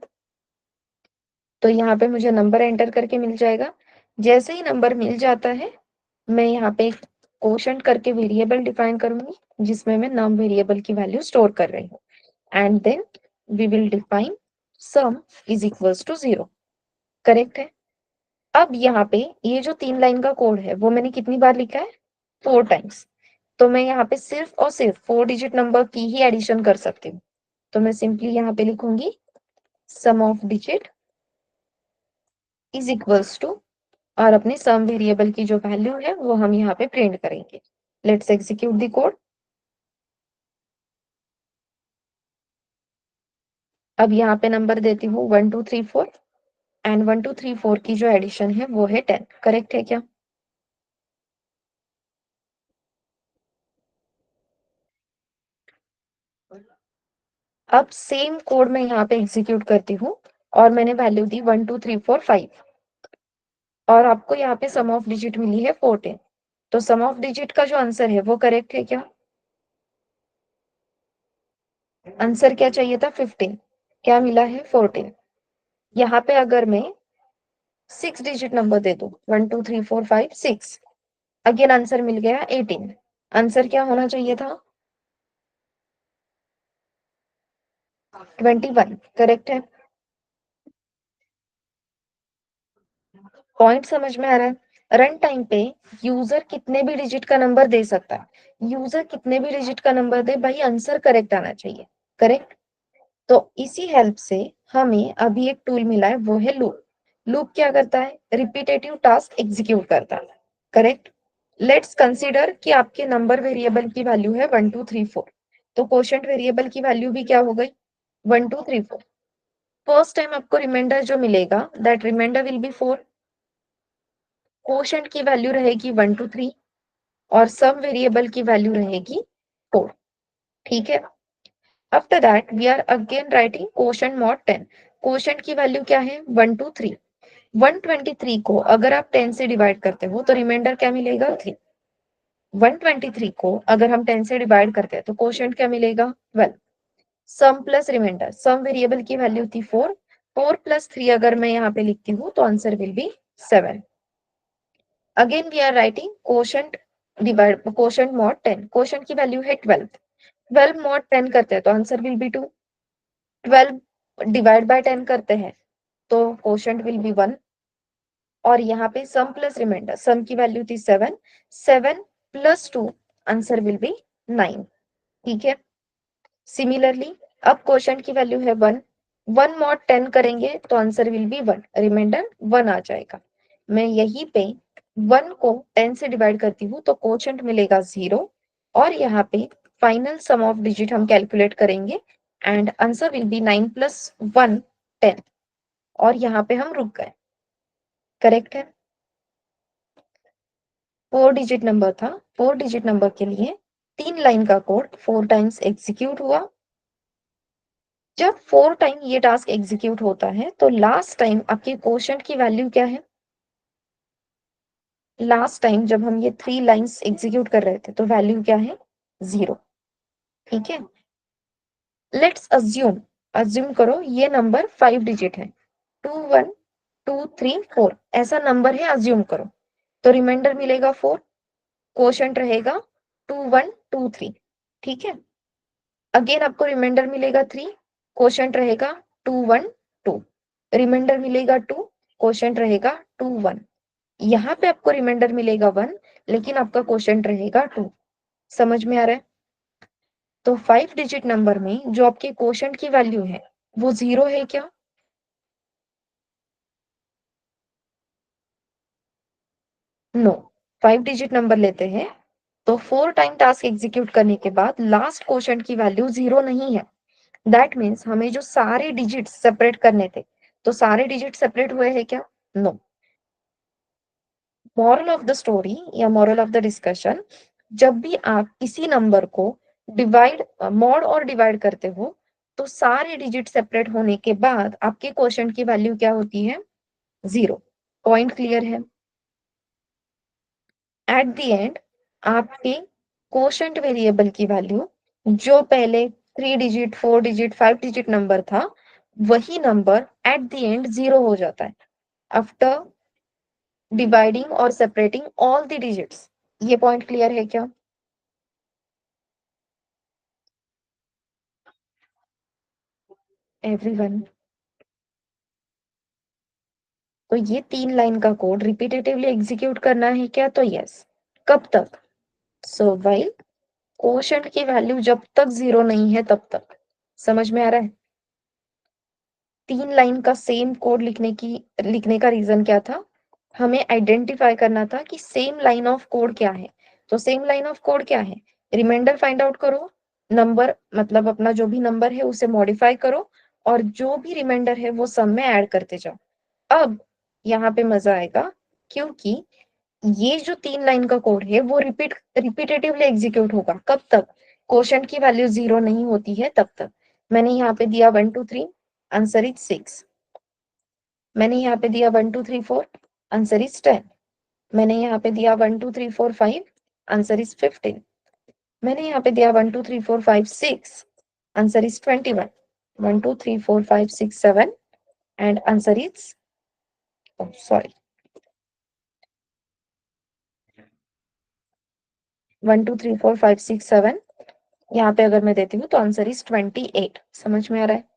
तो यहाँ पे मुझे नंबर एंटर करके मिल जाएगा। जैसे ही नंबर मिल जाता है मैं यहाँ पे कोशंट करके वेरिएबल डिफाइन करूंगी जिसमें मैं नम वेरिएबल की वैल्यू स्टोर कर रही हूँ। And then we will define sum is equals to 0, correct है। अब यहाँ पे ये जो 3 लाइन का कोड है वो मैंने कितनी बार लिखा है, 4 टाइम्स। तो मैं यहाँ पे सिर्फ और सिर्फ 4 डिजिट नंबर की ही एडिशन कर सकती हूँ। तो मैं सिंपली यहाँ पे लिखूंगी sum of digit is equals to, और अपने सम वेरिएबल की जो वैल्यू है वो हम यहाँ पे प्रिंट करेंगे। Let's execute the code. अब यहाँ पे नंबर देती हूँ 1 2 3 4, एंड 1 2 3 4 की जो एडिशन है वो है 10, करेक्ट है क्या। अब सेम कोड मैं यहाँ पे एग्जीक्यूट करती हूँ और मैंने वैल्यू दी 1 2 3 4 5, और आपको यहाँ पे सम ऑफ डिजिट मिली है 14। तो सम ऑफ डिजिट का जो आंसर है वो करेक्ट है क्या, आंसर क्या चाहिए था 15, क्या मिला है 14। यहाँ पे अगर मैं 6 डिजिट नंबर दे दूं 1 2 3 4 5 6, अगेन आंसर मिल गया 18। आंसर क्या होना चाहिए था 21, करेक्ट है। पॉइंट समझ में आ रहा है। रन टाइम पे यूजर कितने भी डिजिट का नंबर दे सकता है, यूजर कितने भी डिजिट का नंबर दे भाई आंसर करेक्ट आना चाहिए, करेक्ट। तो इसी हेल्प से हमें अभी एक टूल मिला है वो है लूप। लूप क्या करता है, रिपीटेटिव टास्क एग्जीक्यूट करता है, करेक्ट। लेट्स कंसीडर कि आपके नंबर वेरिएबल की वैल्यू है 1 2 3 4, तो कोशेंट वेरिएबल की वैल्यू भी क्या हो गई 1 2 3 4। फर्स्ट टाइम आपको रिमाइंडर जो मिलेगा that remainder will be 4, quotient की वैल्यू रहेगी 1 2 3, और सम वेरिएबल की वैल्यू रहेगी 4, ठीक है। After that we are again writing quotient mod 10। Quotient की वैल्यू क्या है 1 2 3। 123 को अगर आप 10 से डिवाइड करते हो तो रिमाइंडर क्या मिलेगा 3। 123 को अगर हम 10 से डिवाइड करते हैं तो कोशेंट क्या मिलेगा 12। सम प्लस रिमाइंडर, सम वेरिएबल की वैल्यू थी 4, 4 + 3 अगर मैं यहाँ पे लिखती हूँ तो answer will be 7। Again we are writing quotient divide quotient mod 10, quotient की वैल्यू है 12, 12 मॉड 10 करते हैं तो answer will be 2, 12 divide by 10 करते हैं तो कोशेंट विल बी 1, और यहाँ पे सम प्लस रिमाइंडर, सम की वैल्यू थी 7, 7 + 2 आंसर विल बी 9, ठीक है। सिमिलरली अब क्वोशंट की वैल्यू है 1, 1 मॉड 10 करेंगे तो आंसर विल बी 1, रिमाइंडर 1 आ जाएगा। मैं यहीं पे 1 को 10 से डिवाइड करती हूँ तो क्वोशंट मिलेगा 0, और यहाँ पे फाइनल सम ऑफ डिजिट हम कैलकुलेट करेंगे एंड आंसर विल बी 9 + 1 10, और यहाँ पे हम रुक गए। करेक्ट है? 4 डिजिट नंबर था, 4 डिजिट नंबर के लिए 3 लाइन का कोड 4 टाइम्स एग्जीक्यूट हुआ। जब 4 टाइम ये टास्क एग्जीक्यूट होता है तो लास्ट टाइम आपके क्वोशंट की वैल्यू क्या है? लास्ट टाइम जब हम ये 3 लाइन्स एग्जीक्यूट कर रहे थे तो वैल्यू क्या है? 0। ठीक है, लेट्स अज्यूम, अज्यूम करो ये नंबर 5 डिजिट है, 2 1 2 3 4 ऐसा नंबर है, अज्यूम करो। तो रिमाइंडर मिलेगा 4, क्वोशंट रहेगा 2 1 2 3। ठीक है, अगेन आपको रिमाइंडर मिलेगा 3, क्वोशंट रहेगा 2 1 2, रिमाइंडर मिलेगा 2, क्वोशंट रहेगा 2 1। यहाँ पे आपको रिमाइंडर मिलेगा 1, लेकिन आपका क्वोशंट रहेगा 2। समझ में आ रहा है? तो 5 डिजिट नंबर में जो आपके क्वोशंट की वैल्यू है वो 0 है क्या? नो। 5 डिजिट नंबर लेते हैं तो 4 टाइम टास्क एग्जीक्यूट करने के बाद लास्ट क्वोशंट की वैल्यू 0 नहीं है। दैट मीन्स हमें जो सारे डिजिट सेपरेट करने थे, तो सारे डिजिट सेपरेट हुए हैं क्या? No. Moral of the story या मॉरल ऑफ द डिस्कशन, जब भी आप किसी नंबर को डिवाइड, मॉड और डिवाइड करते हो तो सारे डिजिट सेपरेट होने के बाद आपके क्वोशंट की वैल्यू क्या होती है? 0। पॉइंट क्लियर है? एट द एंड आपके क्वोशंट वेरिएबल की वैल्यू जो पहले 3 डिजिट, 4 डिजिट, 5 डिजिट नंबर था, वही नंबर एट द एंड 0 हो जाता है आफ्टर डिवाइडिंग और सेपरेटिंग ऑल द डिजिट्स। ये पॉइंट क्लियर है क्या? एवरीवन, तो ये 3 लाइन का कोड रिपीटेटिवली एग्जीक्यूट करना है क्या? तो यस। कब तक? सो व्हाइल क्वोशंट की वैल्यू जब तक 0 नहीं है तब तक। समझ में आ रहा है? 3 लाइन का सेम कोड लिखने का रीजन क्या था? हमें आइडेंटिफाई करना था कि सेम लाइन ऑफ कोड क्या है। तो सेम लाइन ऑफ कोड क्या है? रिमाइंडर फाइंड आउट करो, नंबर मतलब अपना जो भी नंबर है उसे मॉडिफाई करो, और जो भी रिमाइंडर है वो सम में ऐड करते जाओ। अब यहाँ पे मजा आएगा, क्योंकि ये जो 3 लाइन का कोड है वो रिपीटेटिवली एग्जीक्यूट होगा। कब तक? क्वोशंट की वैल्यू 0 नहीं होती है तब तक। मैंने यहाँ पे दिया 1 2 3, आंसर इज 6। मैंने यहाँ पे दिया 1 2 3 4, आंसर इज 10। मैंने यहाँ पे दिया 1 2 3 4 5, आंसर इज 15। मैंने यहाँ पे दिया 1 2 3 4 5 6, answer is 21। 1 2 3 4 5 6 7 and answer is, sorry, 1 2 3 4 5 6 7। यहाँ पे अगर मैं देती हूँ तो आंसर इज 28। समझ में आ रहा है?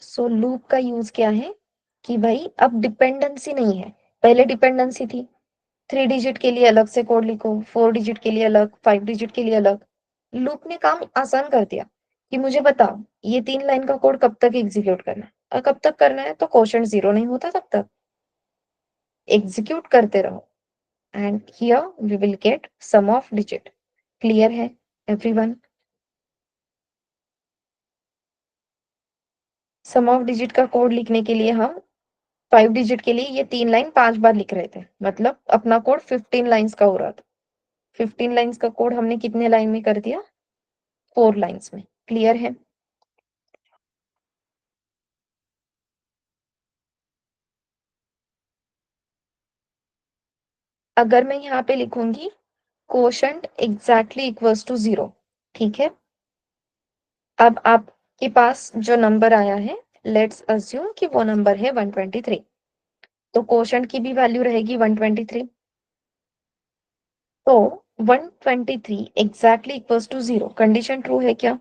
सो लूप का यूज क्या है कि भाई अब डिपेंडेंसी नहीं है। पहले डिपेंडेंसी थी, 3 डिजिट के लिए अलग से कोड लिखो, 4 डिजिट के लिए अलग, 5 डिजिट के लिए अलग। लूप ने काम आसान कर दिया कि मुझे बताओ ये 3 लाइन का कोड कब तक एग्जीक्यूट करना है, और कब तक करना है? तो क्वोशंट 0 नहीं होता तब तक एग्जीक्यूट करते रहो, and here we will get sum of digit. Clear है एवरीवन? सम ऑफ डिजिट का कोड लिखने के लिए हम 5 डिजिट के लिए ये 3 लाइन 5 बार लिख रहे थे, मतलब अपना कोड 15 लाइन्स का हो रहा था। 15 लाइन्स का कोड हमने कितने लाइन में कर दिया? 4 लाइन्स में। क्लियर है? अगर मैं यहाँ पे लिखूंगी क्वोशंट एग्जैक्टली इक्वल्स टू 0, ठीक है, अब आपके पास जो नंबर आया है, लेट्स अज्यूम कि वो नंबर है 123, तो क्वोशंट की भी वैल्यू रहेगी 123। तो 123 exactly equals to 0, condition true है क्या?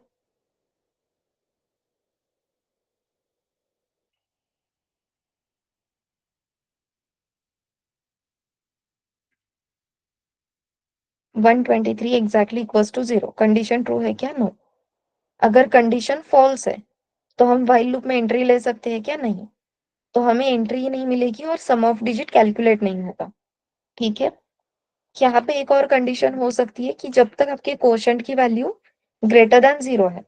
123 exactly equals to 0, condition true है क्या? नो। अगर कंडीशन फॉल्स है तो हम व्हाइल लूप में एंट्री ले सकते हैं क्या? नहीं। तो हमें एंट्री ही नहीं मिलेगी और सम ऑफ डिजिट कैलकुलेट नहीं होगा। ठीक है। यहाँ पे एक और कंडीशन हो सकती है कि जब तक आपके कोशेंट की वैल्यू ग्रेटर देन 0 है,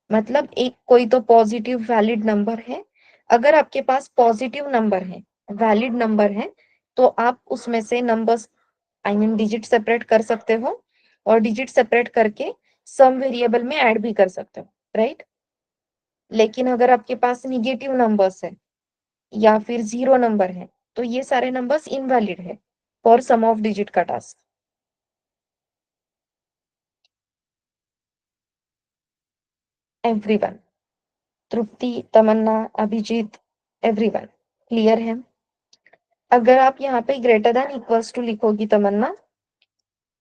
मतलब एक कोई तो पॉजिटिव वैलिड नंबर है, अगर आपके पास पॉजिटिव नंबर है, वैलिड नंबर है, तो आप उसमें से numbers I mean digit separate कर सकते हो और डिजिट सेपरेट करके सम वेरिएबल में ऐड भी कर सकते हो, राइट। लेकिन अगर आपके पास निगेटिव नंबर्स है या फिर 0 नंबर है, तो ये सारे नंबर्स इनवैलिड है फॉर सम ऑफ डिजिट का टास्क। एवरीवन, तृप्ति, तमन्ना, अभिजीत, एवरीवन, क्लियर है? अगर आप यहाँ पे ग्रेटर देन इक्वल्स टू लिखोगी तमन्ना,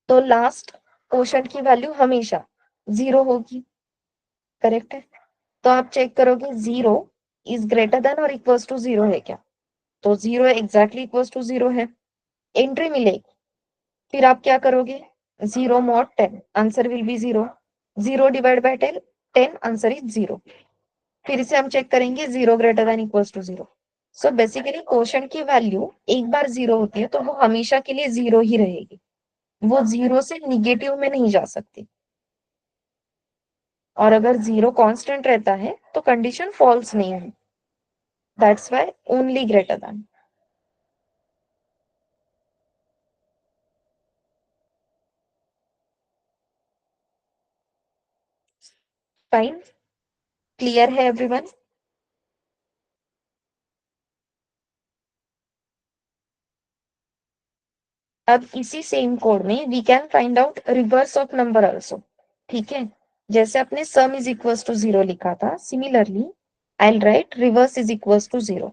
तो लास्ट क्वोशंट की वैल्यू हमेशा 0 होगी, करेक्ट है। तो आप चेक करोगे 0 इज ग्रेटर देन और इक्वल्स टू 0 है क्या? तो 0 एग्जैक्टली इक्वल्स टू 0 है, एंट्री मिलेगी। फिर आप क्या करोगे? 0 mod 10, answer will be 0। 0 divide by 10, 10, answer is 0। फिर से हम चेक करेंगे 0 greater than equals to 0। So basically quotient की वैल्यू एक बार 0 होती है तो वो हमेशा के लिए 0 ही रहेगी, वो 0 से निगेटिव में नहीं जा सकती। और अगर 0 कांस्टेंट रहता है तो कंडीशन फॉल्स नहीं है, that's why only greater than. Fine, clear है एवरीवन? अब इसी सेम कोड में we can find out reverse of number also. ठीक है, जैसे आपने सम इज इक्वल्स टू 0 लिखा था, similarly I will write reverse is equals to 0।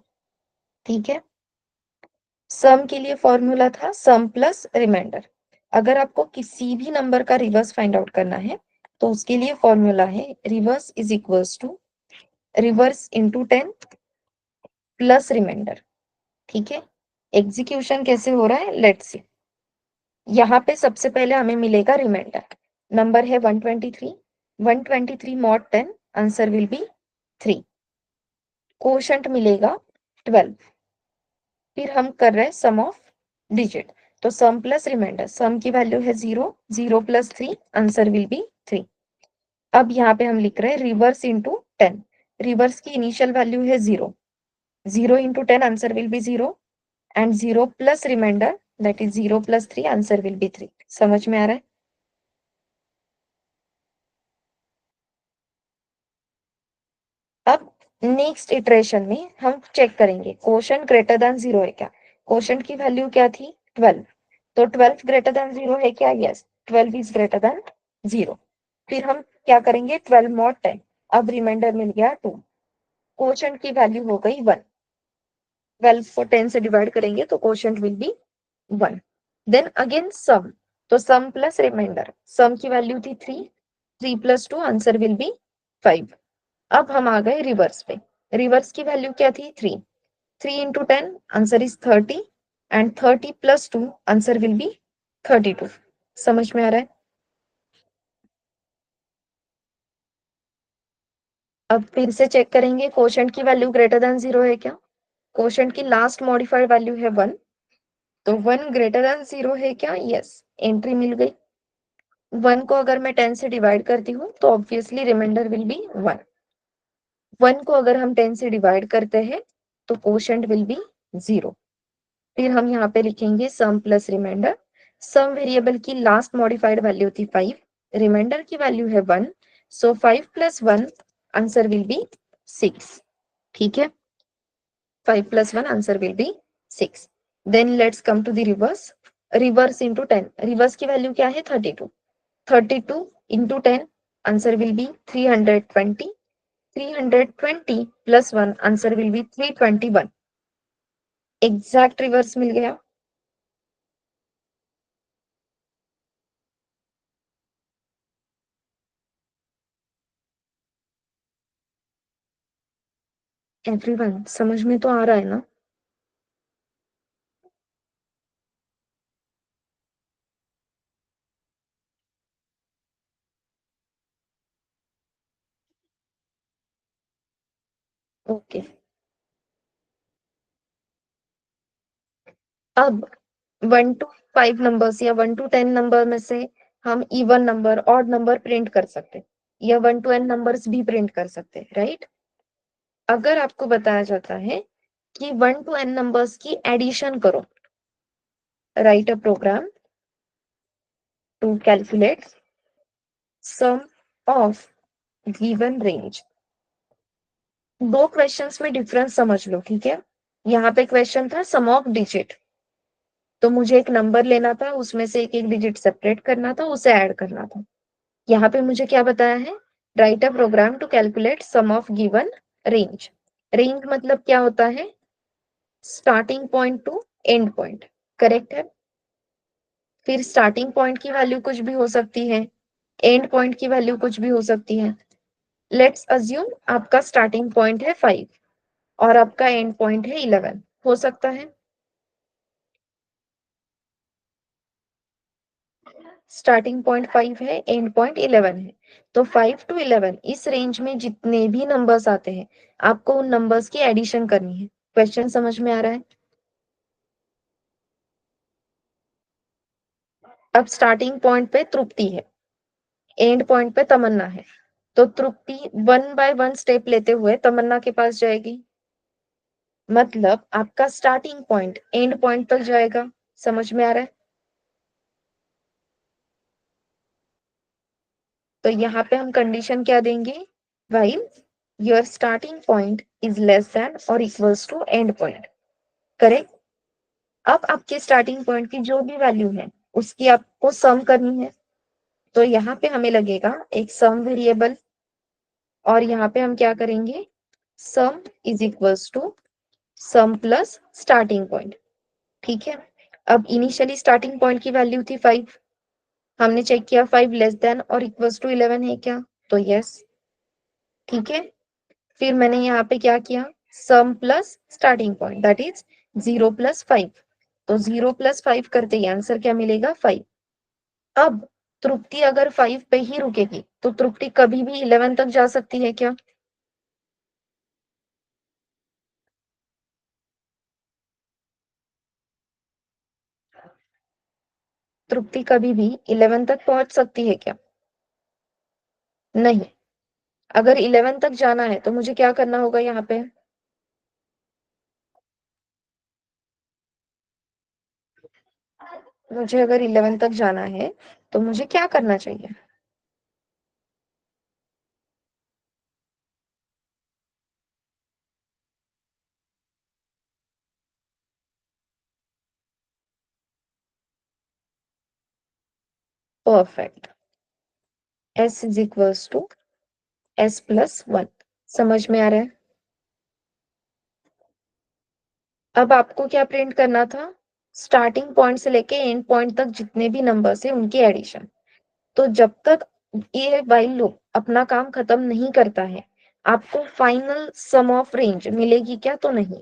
ठीक है, सम के लिए फॉर्मूला था सम प्लस रिमाइंडर। अगर आपको किसी भी नंबर का रिवर्स फाइंड आउट करना है तो उसके लिए फॉर्मूला है reverse is equals to reverse into 10 plus remainder. ठीक है, एग्जीक्यूशन कैसे हो रहा है लेट्स सी। यहाँ पे सबसे पहले हमें मिलेगा रिमाइंडर, नंबर है 123, 123 mod 10, answer will be 3। Quotient मिलेगा 12। फिर हम कर रहे हैं सम ऑफ डिजिट, तो सम प्लस रिमाइंडर, सम की वैल्यू है 0, 0 प्लस 3, आंसर विल बी 3। अब यहाँ पे हम लिख रहे हैं रिवर्स इंटू 10, रिवर्स की इनिशियल वैल्यू है 0, 0 into 10, answer will be 0, and 0 plus remainder that is 0 plus 3, answer will be 3। समझ में आ रहा है? अब नेक्स्ट इटरेशन में हम चेक करेंगे क्वोशंट ग्रेटर देन 0 है क्या। क्वोशंट की वैल्यू क्या थी? 12, तो 12 ग्रेटर देन 0 है क्या? Yes, 12 is greater than 0। फिर हम क्या करेंगे? 12 mod 10, अब रिमाइंडर मिल गया 2, क्वोशंट की वैल्यू हो गई 1। 12 को 10 से डिवाइड करेंगे तो quotient will be 1। Then again sum, तो सम प्लस रिमाइंडर, सम की वैल्यू थी 3, 3 प्लस 2, आंसर विल बी 5। अब हम आ गए रिवर्स पे, रिवर्स की वैल्यू क्या थी? 3, 3 into 10, answer is 30, and 30 plus 2, answer will B 32। समझ में आ रहा है? अब फिर से चेक करेंगे क्वोशंट की वैल्यू ग्रेटर देन 0 है क्या। क्वोशंट की लास्ट मॉडिफाइड वैल्यू है 1, तो 1 ग्रेटर देन 0 है क्या? यस, एंट्री मिल गई। 1 को अगर मैं 10 से डिवाइड करती हूँ तो ऑब्वियसली रिमाइंडर विल बी 1। 1 को अगर हम 10 से डिवाइड करते हैं तो क्वोशंट विल बी 0। फिर हम यहाँ पे लिखेंगे sum plus remainder, sum variable की लास्ट मॉडिफाइड वैल्यू थी 5, रिमाइंडर की वैल्यू है 1, so 5 plus 1, answer will be 6। ठीक है, 5 plus 1, answer will be 6। Then let's come to the reverse, reverse into 10, reverse की वैल्यू क्या है? 32, 32 into 10, answer will be 320, 320 plus 1, answer will be 321। Exact reverse मिल गया। Everyone, समझ में तो आ रहा है ना? ओके। अब 1 to 5 नंबर्स या 1 to 10 नंबर में से हम even number, odd number print कर सकते, या 1 to n नंबर्स भी प्रिंट कर सकते, राइट। अगर आपको बताया जाता है कि 1 to n नंबर्स की एडिशन करो, write a program to calculate sum of given range. दो क्वेश्चंस में डिफरेंस समझ लो, ठीक है। यहाँ पे क्वेश्चन था सम ऑफ डिजिट, तो मुझे एक नंबर लेना था, उसमें से एक एक डिजिट सेपरेट करना था, उसे ऐड करना था। यहाँ पे मुझे क्या बताया है, write a program to calculate sum of given range. Range मतलब क्या होता है, starting point to end point, correct है। फिर स्टार्टिंग पॉइंट की वैल्यू कुछ भी हो सकती है, एंड पॉइंट की वैल्यू कुछ भी हो सकती है। लेट्स अज्यूम आपका स्टार्टिंग पॉइंट है 5 और आपका एंड पॉइंट है 11, हो सकता है। स्टार्टिंग पॉइंट 5 है, एंड पॉइंट 11 है, तो 5 to 11 इस रेंज में जितने भी नंबर्स आते हैं, आपको उन नंबर्स की एडिशन करनी है। क्वेश्चन समझ में आ रहा है। अब स्टार्टिंग पॉइंट पे तृप्ति है, एंड पॉइंट पे तमन्ना है, तो तृप्ति 1 by 1 स्टेप लेते हुए तमन्ना के पास जाएगी, मतलब आपका स्टार्टिंग पॉइंट एंड पॉइंट तक जाएगा। समझ में आ रहा है। तो यहाँ पे हम कंडीशन क्या देंगे, while your starting point is less than or equals to end point, correct. अब आपके स्टार्टिंग पॉइंट की जो भी वैल्यू है उसकी आपको सम करनी है, तो यहाँ पे हमें लगेगा एक सम वेरिएबल, और यहाँ पे हम क्या करेंगे, sum is equals to sum plus starting point, ठीक है। अब इनिशियली स्टार्टिंग पॉइंट की वैल्यू थी 5, हमने चेक किया 5 लेस देन और इक्वल्स टू 11 है क्या, तो यस, ठीक है। फिर मैंने यहाँ पे क्या किया, sum plus starting point that is 0 + 5, तो 0 + 5 करते ही आंसर क्या मिलेगा, 5। अब तृप्ति अगर 5 पे ही रुकेगी तो तृप्ति कभी भी 11 तक जा सकती है क्या, तृप्ति कभी भी 11 तक पहुंच सकती है क्या, नहीं। अगर 11 तक जाना है तो मुझे क्या करना होगा यहाँ पे, मुझे अगर 11 तक जाना है तो मुझे क्या करना चाहिए, perfect, s is equals to s+1। समझ में आ रहा है। अब आपको क्या प्रिंट करना था, स्टार्टिंग पॉइंट से लेके एंड पॉइंट तक जितने भी नंबर्स है उनकी एडिशन। तो जब तक ये व्हाइल लूप अपना काम खत्म नहीं करता है, आपको फाइनल सम ऑफ रेंज मिलेगी क्या, तो नहीं।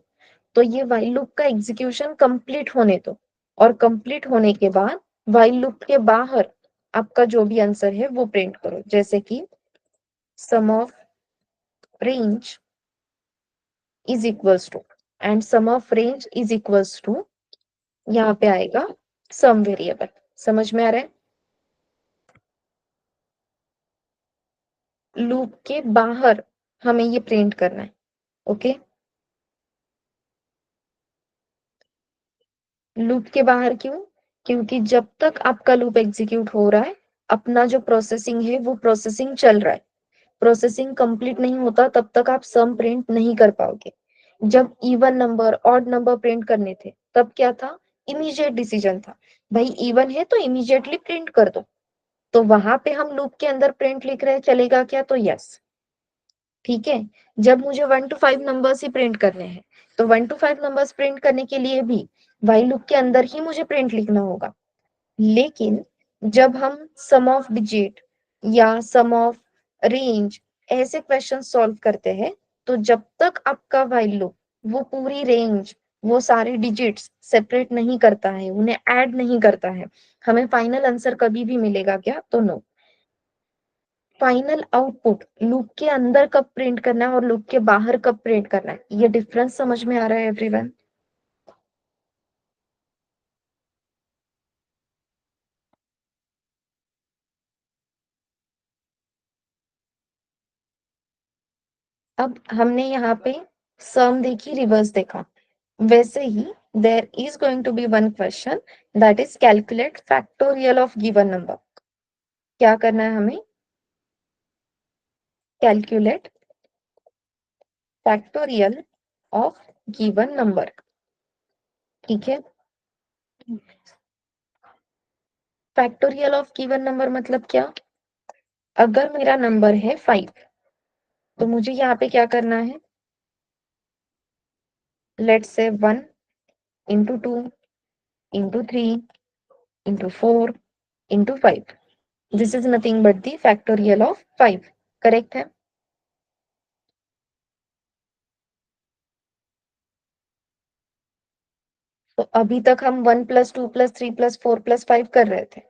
तो ये व्हाइल लूप का एग्जीक्यूशन कंप्लीट होने दो, और कंप्लीट होने के बाद व्हाइल लूप के बाहर आपका जो भी आंसर है वो प्रिंट करो, जैसे कि sum of range is equals to, and sum of range is equals to, यहाँ पे आएगा सम वेरिएबल। समझ में आ रहा है। लूप के बाहर हमें ये प्रिंट करना है, ओके। लूप के बाहर क्यों, क्योंकि जब तक आपका लूप एग्जीक्यूट हो रहा है, अपना जो प्रोसेसिंग है वो प्रोसेसिंग चल रहा है, प्रोसेसिंग कंप्लीट नहीं होता तब तक आप सम प्रिंट नहीं कर पाओगे। जब even number odd number print करने थे तब क्या था, इमीडिएट डिसीजन था, भाई इवन है तो इमीडिएटली प्रिंट कर दो, तो वहां पे हम लूप के अंदर प्रिंट लिख रहे हैं, चलेगा क्या, तो यस, ठीक है। जब मुझे 1 to 5 नंबर्स ही प्रिंट करने हैं, तो 1 to 5 नंबर्स प्रिंट करने के लिए भी व्हाइल लूप के अंदर ही मुझे प्रिंट लिखना होगा। लेकिन जब हम सम ऑफ डिजिट या सम ऑफ रेंज ऐसे क्वेश्चन सॉल्व करते हैं, तो जब तक आपका व्हाइल लूप वो पूरी रेंज, वो सारे डिजिट्स सेपरेट नहीं करता है, उन्हें ऐड नहीं करता है, हमें फाइनल आंसर कभी भी मिलेगा क्या, तो नो। फाइनल आउटपुट लूप के अंदर कब प्रिंट करना है और लूप के बाहर कब प्रिंट करना है, ये डिफरेंस समझ में आ रहा है एवरीवन? अब हमने यहाँ पे सम देखी, रिवर्स देखा, वैसे ही there is going to be one question that is calculate factorial of given number. क्या करना है हमें? Calculate factorial of given number. ठीक है, फैक्टोरियल ऑफ गिवन नंबर मतलब क्या? अगर मेरा नंबर है 5, तो मुझे यहाँ पे क्या करना है? Let's say 1 into 2 into 3 into 4 into 5। This is nothing but the factorial of 5। Correct है? तो अभी तक हम 1 + 2 + 3 + 4 + 5 कर रहे थे,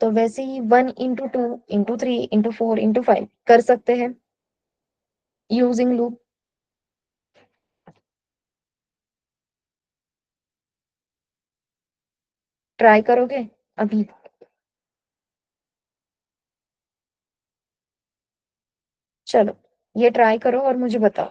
तो वैसे ही 1 इंटू 2 इंटू 3 इंटू 4 इंटू 5 कर सकते हैं यूजिंग लूप। ट्राई करोगे अभी? चलो, ये ट्राई करो और मुझे बताओ।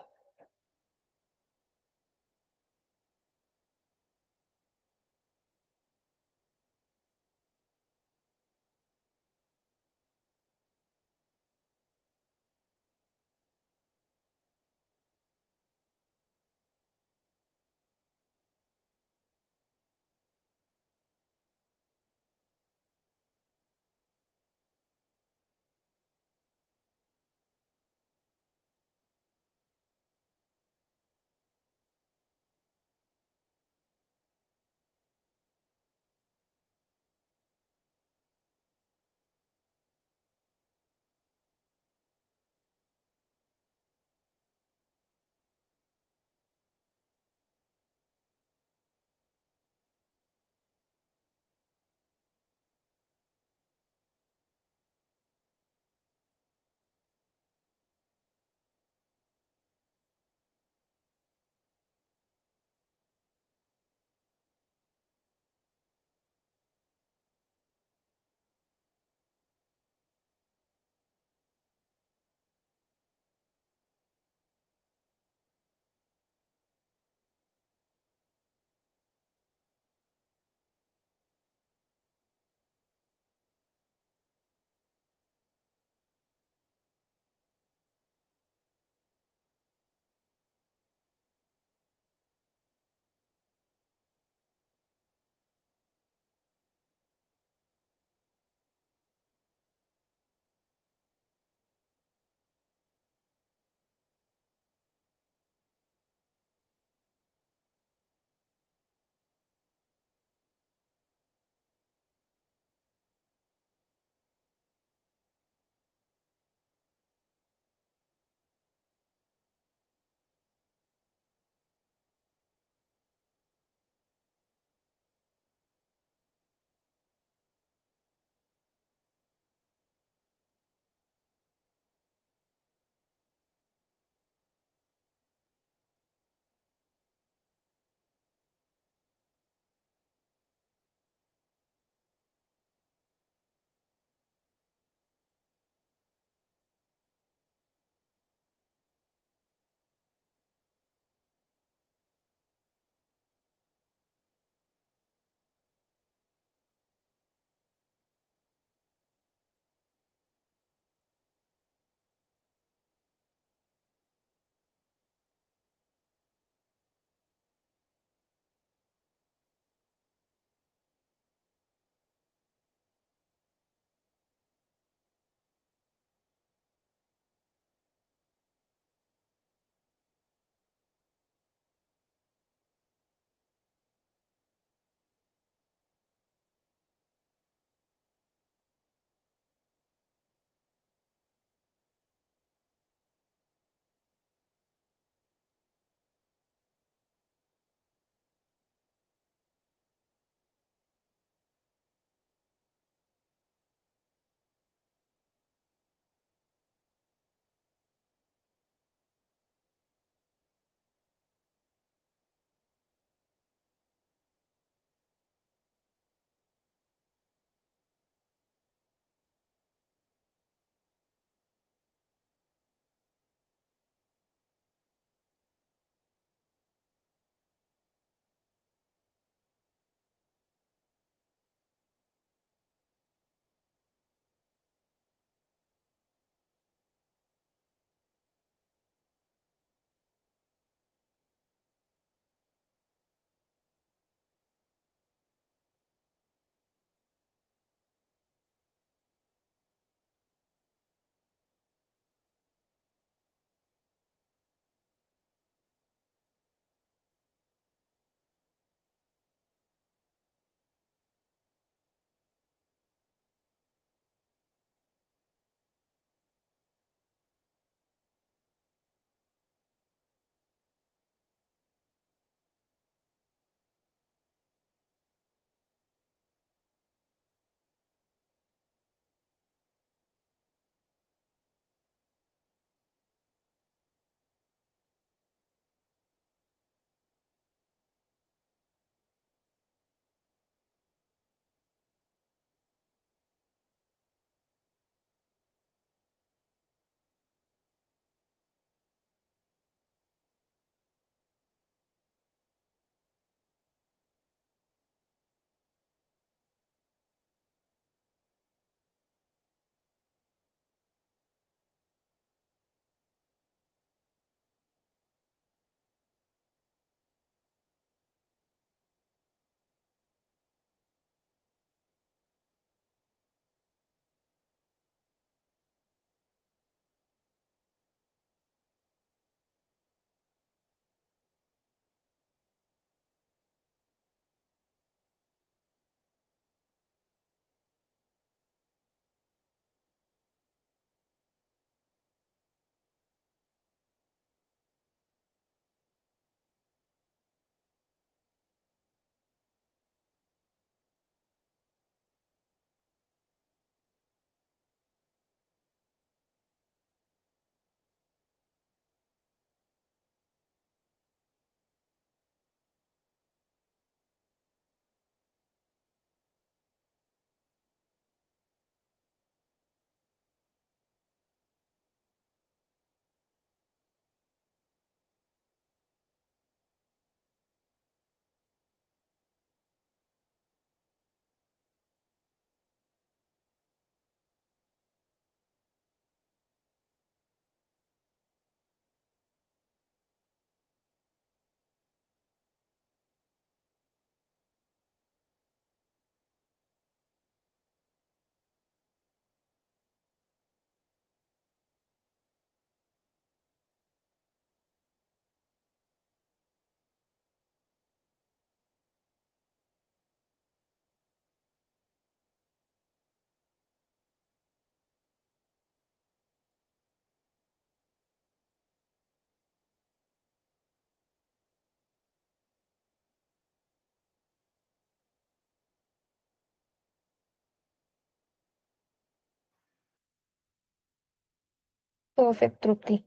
परफेक्ट तृप्ति।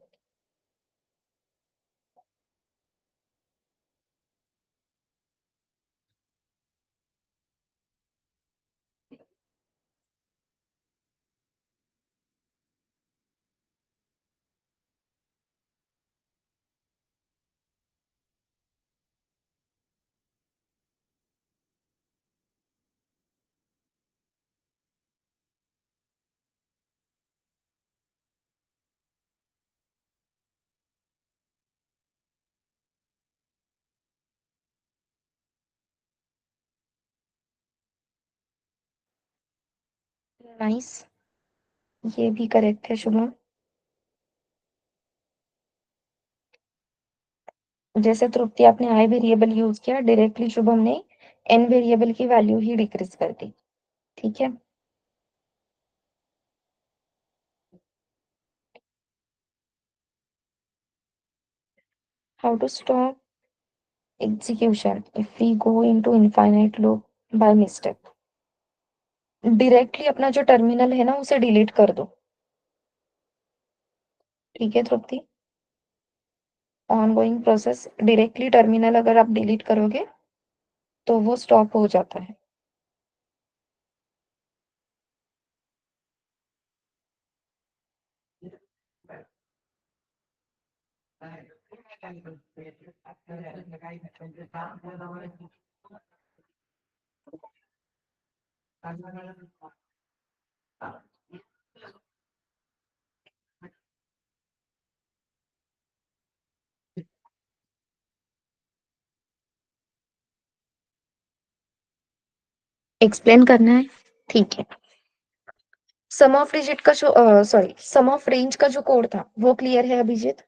नाइस, ये भी करेक्ट है शुभम। जैसे तृप्ति आपने आई वेरिएबल यूज किया, डायरेक्टली शुभम ने एन वेरिएबल की वैल्यू ही डिक्रीज कर दी। ठीक है। How to stop execution if we go into infinite loop by mistake. Directly अपना जो टर्मिनल है ना उसे डिलीट कर दो। ठीक है Tripti. On going process, directly terminal अगर आप डिलीट करोगे तो वो स्टॉप हो जाता है। एक्सप्लेन करना है। ठीक है। सम ऑफ डिजिट का जो सॉरी सम ऑफ रेंज का जो कोड था वो क्लियर है अभिजीत?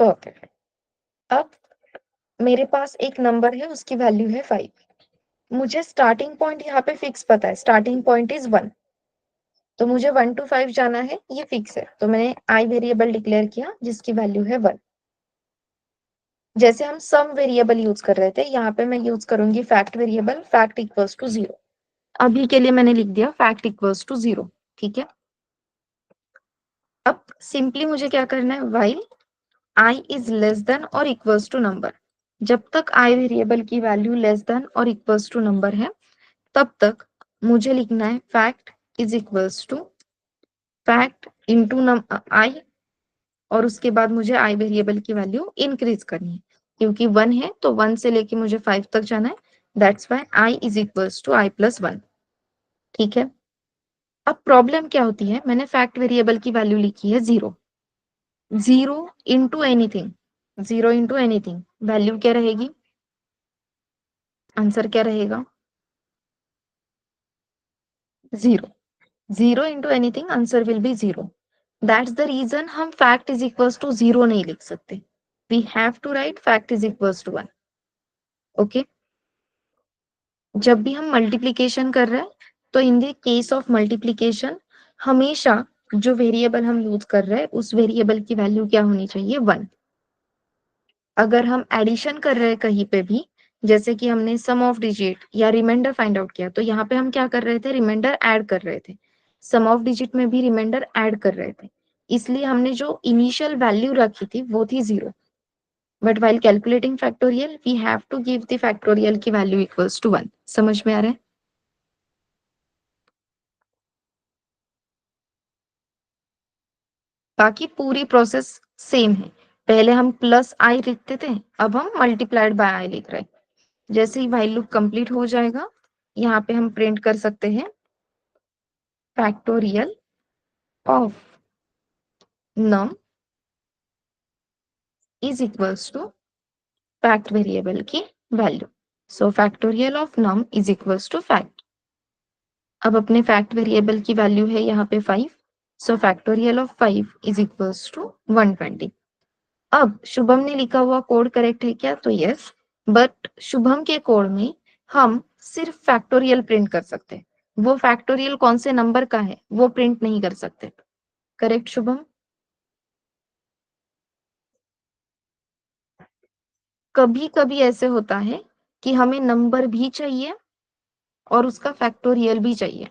परफेक्ट। अब मेरे पास एक नंबर है, उसकी वैल्यू है 5। मुझे स्टार्टिंग पॉइंट यहाँ पे फिक्स पता है, स्टार्टिंग पॉइंट इज 1। तो मुझे 1 to 5 जाना है, ये फिक्स है। तो मैंने आई वेरिएबल डिक्लेयर किया जिसकी वैल्यू है 1। जैसे हम सम वेरिएबल यूज कर रहे थे, यहाँ पे मैं यूज करूंगी fact variable, fact equals to 0। अभी के लिए मैंने लिख दिया फैक्ट इक्वल्स टू 0। ठीक है। अब सिंपली मुझे क्या करना है, while i is less than और इक्वल्स टू नंबर। जब तक आई वेरिएबल की वैल्यू लेस देन और इक्वल्स टू नंबर है तब तक मुझे लिखना है fact is equals to fact into i, और उसके बाद मुझे आई वेरिएबल की वैल्यू इंक्रीज करनी है। क्योंकि 1 है तो 1 से लेके मुझे 5 तक जाना है। That's why I is equals to I plus 1। ठीक है। अब प्रॉब्लम क्या होती है, मैंने फैक्ट वेरिएबल की वैल्यू लिखी है 0। 0 into anything, 0 into anything, value क्या रहेगी, आंसर क्या रहेगा, 0। 0 into anything, answer will be 0। That's the reason हम फैक्ट इज इक्वल्स टू 0 नहीं लिख सकते। We have to write fact is equals to 1। Okay. जब भी हम मल्टीप्लीकेशन कर रहे हैं तो in the case of multiplication हमेशा जो वेरिएबल हम यूज कर रहे हैं उस वेरिएबल की वैल्यू क्या होनी चाहिए, 1। अगर हम एडिशन कर रहे हैं कहीं पे भी, जैसे कि हमने सम ऑफ डिजिट या रिमाइंडर फाइंड आउट किया, तो यहाँ पे हम क्या कर रहे थे, रिमाइंडर ऐड कर रहे थे। सम ऑफ डिजिट में भी रिमाइंडर ऐड कर रहे थे, इसलिए हमने जो इनिशियल वैल्यू रखी थी वो थी 0। But while calculating factorial we have to give the factorial की वैल्यू इक्वल्स टू 1। समझ में आ रहा है? बाकी पूरी प्रोसेस सेम है। पहले हम प्लस आई लिखते थे, अब हम मल्टीप्लाइड बाय आई लिख रहे हैं। जैसे ही व्हाइल लूप कंप्लीट हो जाएगा, यहाँ पे हम प्रिंट कर सकते हैं factorial of num is equals to fact variable की value. So factorial of num is equals to fact. अब अपने फैक्ट वेरिएबल की वैल्यू है यहाँ पे 5। So factorial of 5 is equals to 120। अब शुभम ने लिखा हुआ कोड करेक्ट है क्या, तो यस। बट शुभम के कोड में हम सिर्फ फैक्टोरियल प्रिंट कर सकते हैं, वो फैक्टोरियल कौन से नंबर का है वो प्रिंट नहीं कर सकते। करेक्ट शुभम? कभी कभी ऐसे होता है कि हमें नंबर भी चाहिए और उसका फैक्टोरियल भी चाहिए।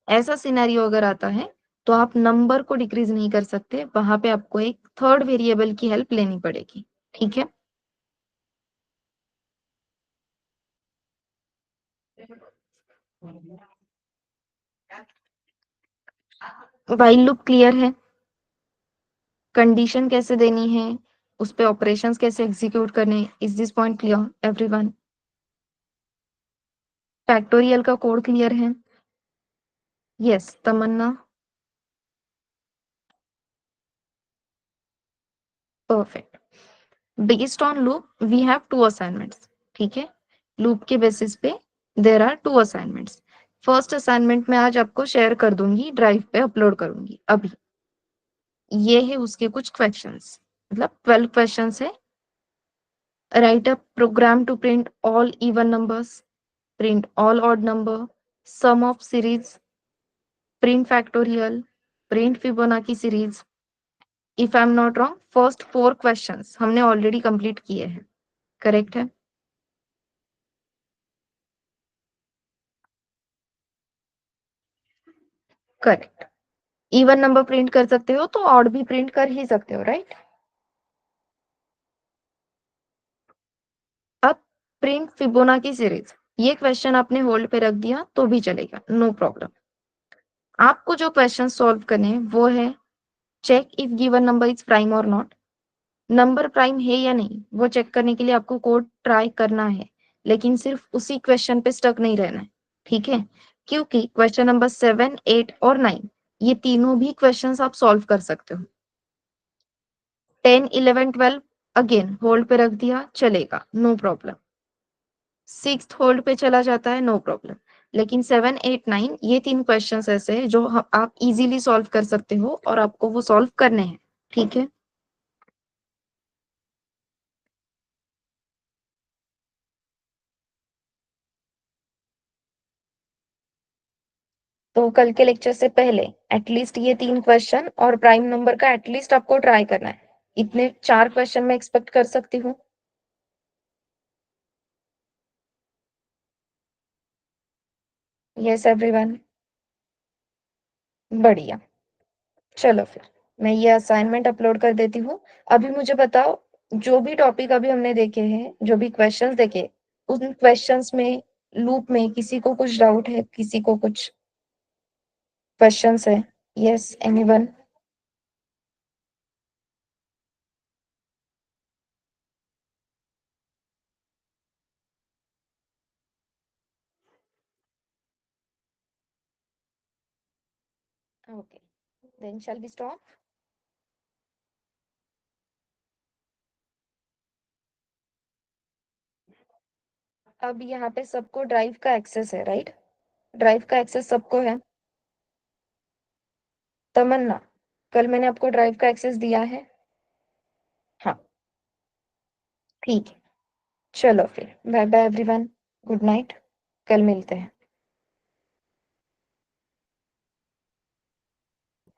ऐसा सिनेरियो अगर आता है तो आप नंबर को डिक्रीज नहीं कर सकते, वहां पे आपको एक थर्ड वेरिएबल की हेल्प लेनी पड़ेगी। ठीक है, व्हाइल लूप क्लियर है? कंडीशन कैसे देनी है, उस पे ऑपरेशंस कैसे एग्जीक्यूट करने, is this point clear everyone? Factorial का कोड क्लियर है? Yes, Tamanna. Perfect. Based on loop we have two assignments. ठीक है, लूप के बेसिस पे there are two assignments. First assignment मैं आज आपको शेयर कर दूंगी, ड्राइव पे अपलोड करूंगी अभी। ये है उसके कुछ क्वेश्चंस, मतलब 12 क्वेश्चंस है। Write a program to print all even numbers, print all odd number, sum of series, print factorial, print Fibonacci series. If I am not wrong first 4 questions हमने ऑलरेडी कंप्लीट किए हैं, correct है? Correct. Even number print कर सकते हो तो odd भी print कर ही सकते हो, राइट? अब प्रिंट फिबोनाची सीरीज, ये क्वेश्चन आपने होल्ड पे रख दिया तो भी चलेगा, नो प्रॉब्लम। आपको जो क्वेश्चन सॉल्व करने हैं वो है check if given number is prime और नॉट। नंबर प्राइम है या नहीं वो चेक करने के लिए आपको कोड ट्राई करना है, लेकिन सिर्फ उसी क्वेश्चन पे स्टक नहीं रहना है। ठीक है, क्योंकि क्वेश्चन नंबर 7, 8 और 9 ये तीनों भी क्वेश्चंस आप सॉल्व कर सकते हो। 10, 11, 12 अगेन होल्ड पे रख दिया, चलेगा, नो प्रॉब्लम। सिक्स्थ होल्ड पे चला जाता है, नो प्रॉब्लम। लेकिन 7, 8, 9 ये तीन क्वेश्चंस ऐसे हैं जो आप इजीली सॉल्व कर सकते हो और आपको वो सॉल्व करने हैं। ठीक है, तो कल के लेक्चर से पहले एटलीस्ट ये तीन क्वेश्चन और प्राइम नंबर का एटलीस्ट आपको ट्राई करना है। इतने 4 क्वेश्चन मैं एक्सपेक्ट कर सकती हूँ। यस एवरीवन, बढ़िया। चलो फिर मैं ये असाइनमेंट अपलोड कर देती हूँ। अभी मुझे बताओ, जो भी टॉपिक अभी हमने देखे हैं, जो भी क्वेश्चंस देखे, उन क्वेश्चंस में, लूप में किसी को कुछ डाउट है, किसी को कुछ क्वेश्चंस है? Yes anyone? Okay, then shall we stop. अब यहाँ पे सबको ड्राइव का एक्सेस है, राइट? ड्राइव का एक्सेस सबको है? तमन्ना, कल मैंने आपको ड्राइव का एक्सेस दिया है? हाँ, ठीक है। चलो फिर bye bye everyone, good night, कल मिलते हैं।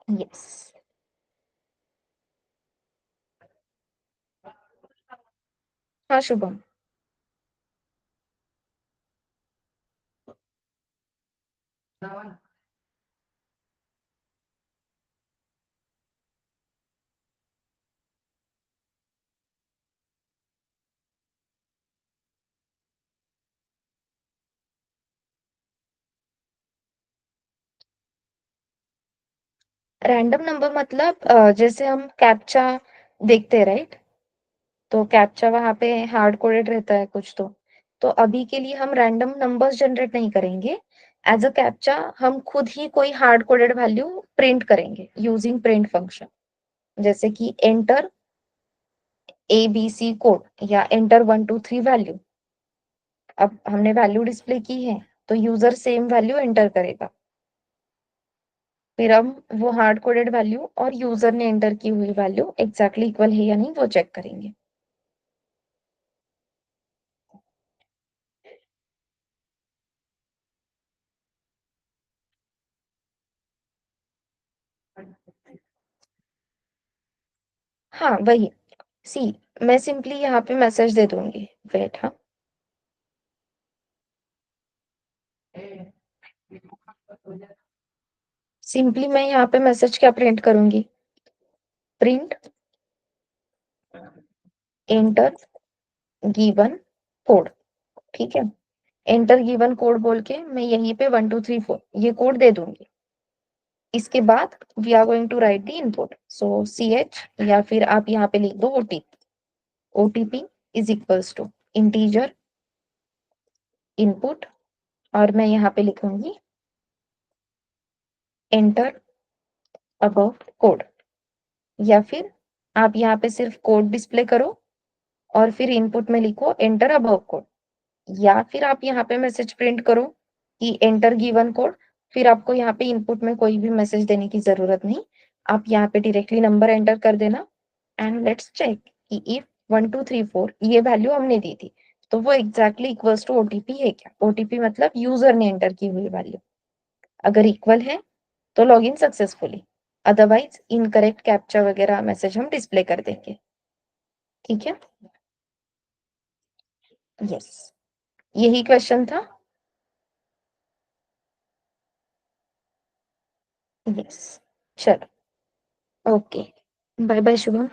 यस। हाँ शुभम। रैंडम नंबर मतलब जैसे हम कैप्चा देखते हैं, राइट? तो कैप्चा वहां पे हार्ड कोडेड रहता है कुछ तो अभी के लिए हम रैंडम नंबर्स जनरेट नहीं करेंगे। एज अ कैप्चा हम खुद ही कोई हार्ड कोडेड वैल्यू प्रिंट करेंगे यूजिंग प्रिंट फंक्शन, जैसे कि एंटर ABC कोड या एंटर 1 2 3 वैल्यू। अब हमने वैल्यू डिस्प्ले की है तो यूजर सेम वैल्यू एंटर करेगा, फिर हम वो हार्ड कोडेड वैल्यू और यूजर ने एंटर की हुई वैल्यू एग्जैक्टली इक्वल है या नहीं वो चेक करेंगे। हाँ वही, सी, मैं सिंपली यहाँ पे मैसेज दे दूंगी, वेट। हाँ, सिंपली मैं यहाँ पे मैसेज क्या प्रिंट करूंगी, प्रिंट एंटर गिवन कोड। ठीक है, एंटर गिवन कोड बोल के मैं यहीं पे 1 2 3 4 ये कोड दे दूंगी। इसके बाद we are going to write the input, so CH या फिर आप यहाँ पे लिख दो OTP। OTP is equals to integer input, और मैं यहाँ पे लिखूंगी एंटर अबव कोड, या फिर आप यहाँ पे सिर्फ कोड डिस्प्ले करो और फिर इनपुट में लिखो एंटर अबव कोड, या फिर आप यहाँ पे मैसेज प्रिंट करो कि एंटर गिवन कोड। फिर आपको यहाँ पे इनपुट में कोई भी मैसेज देने की जरूरत नहीं, आप यहाँ पे डायरेक्टली नंबर एंटर कर देना। एंड लेट्स चेक कि इफ 1 2 3 4 ये वैल्यू हमने दी थी तो वो एग्जैक्टली इक्वल्स टू OTP है क्या। OTP मतलब यूजर ने एंटर की हुई वैल्यू। अगर इक्वल है तो log in successfully, otherwise incorrect captcha वगैरह मैसेज हम डिस्प्ले कर देंगे। ठीक है, यस, यही क्वेश्चन था। यस, चलो, ओके, बाय बाय शुभम।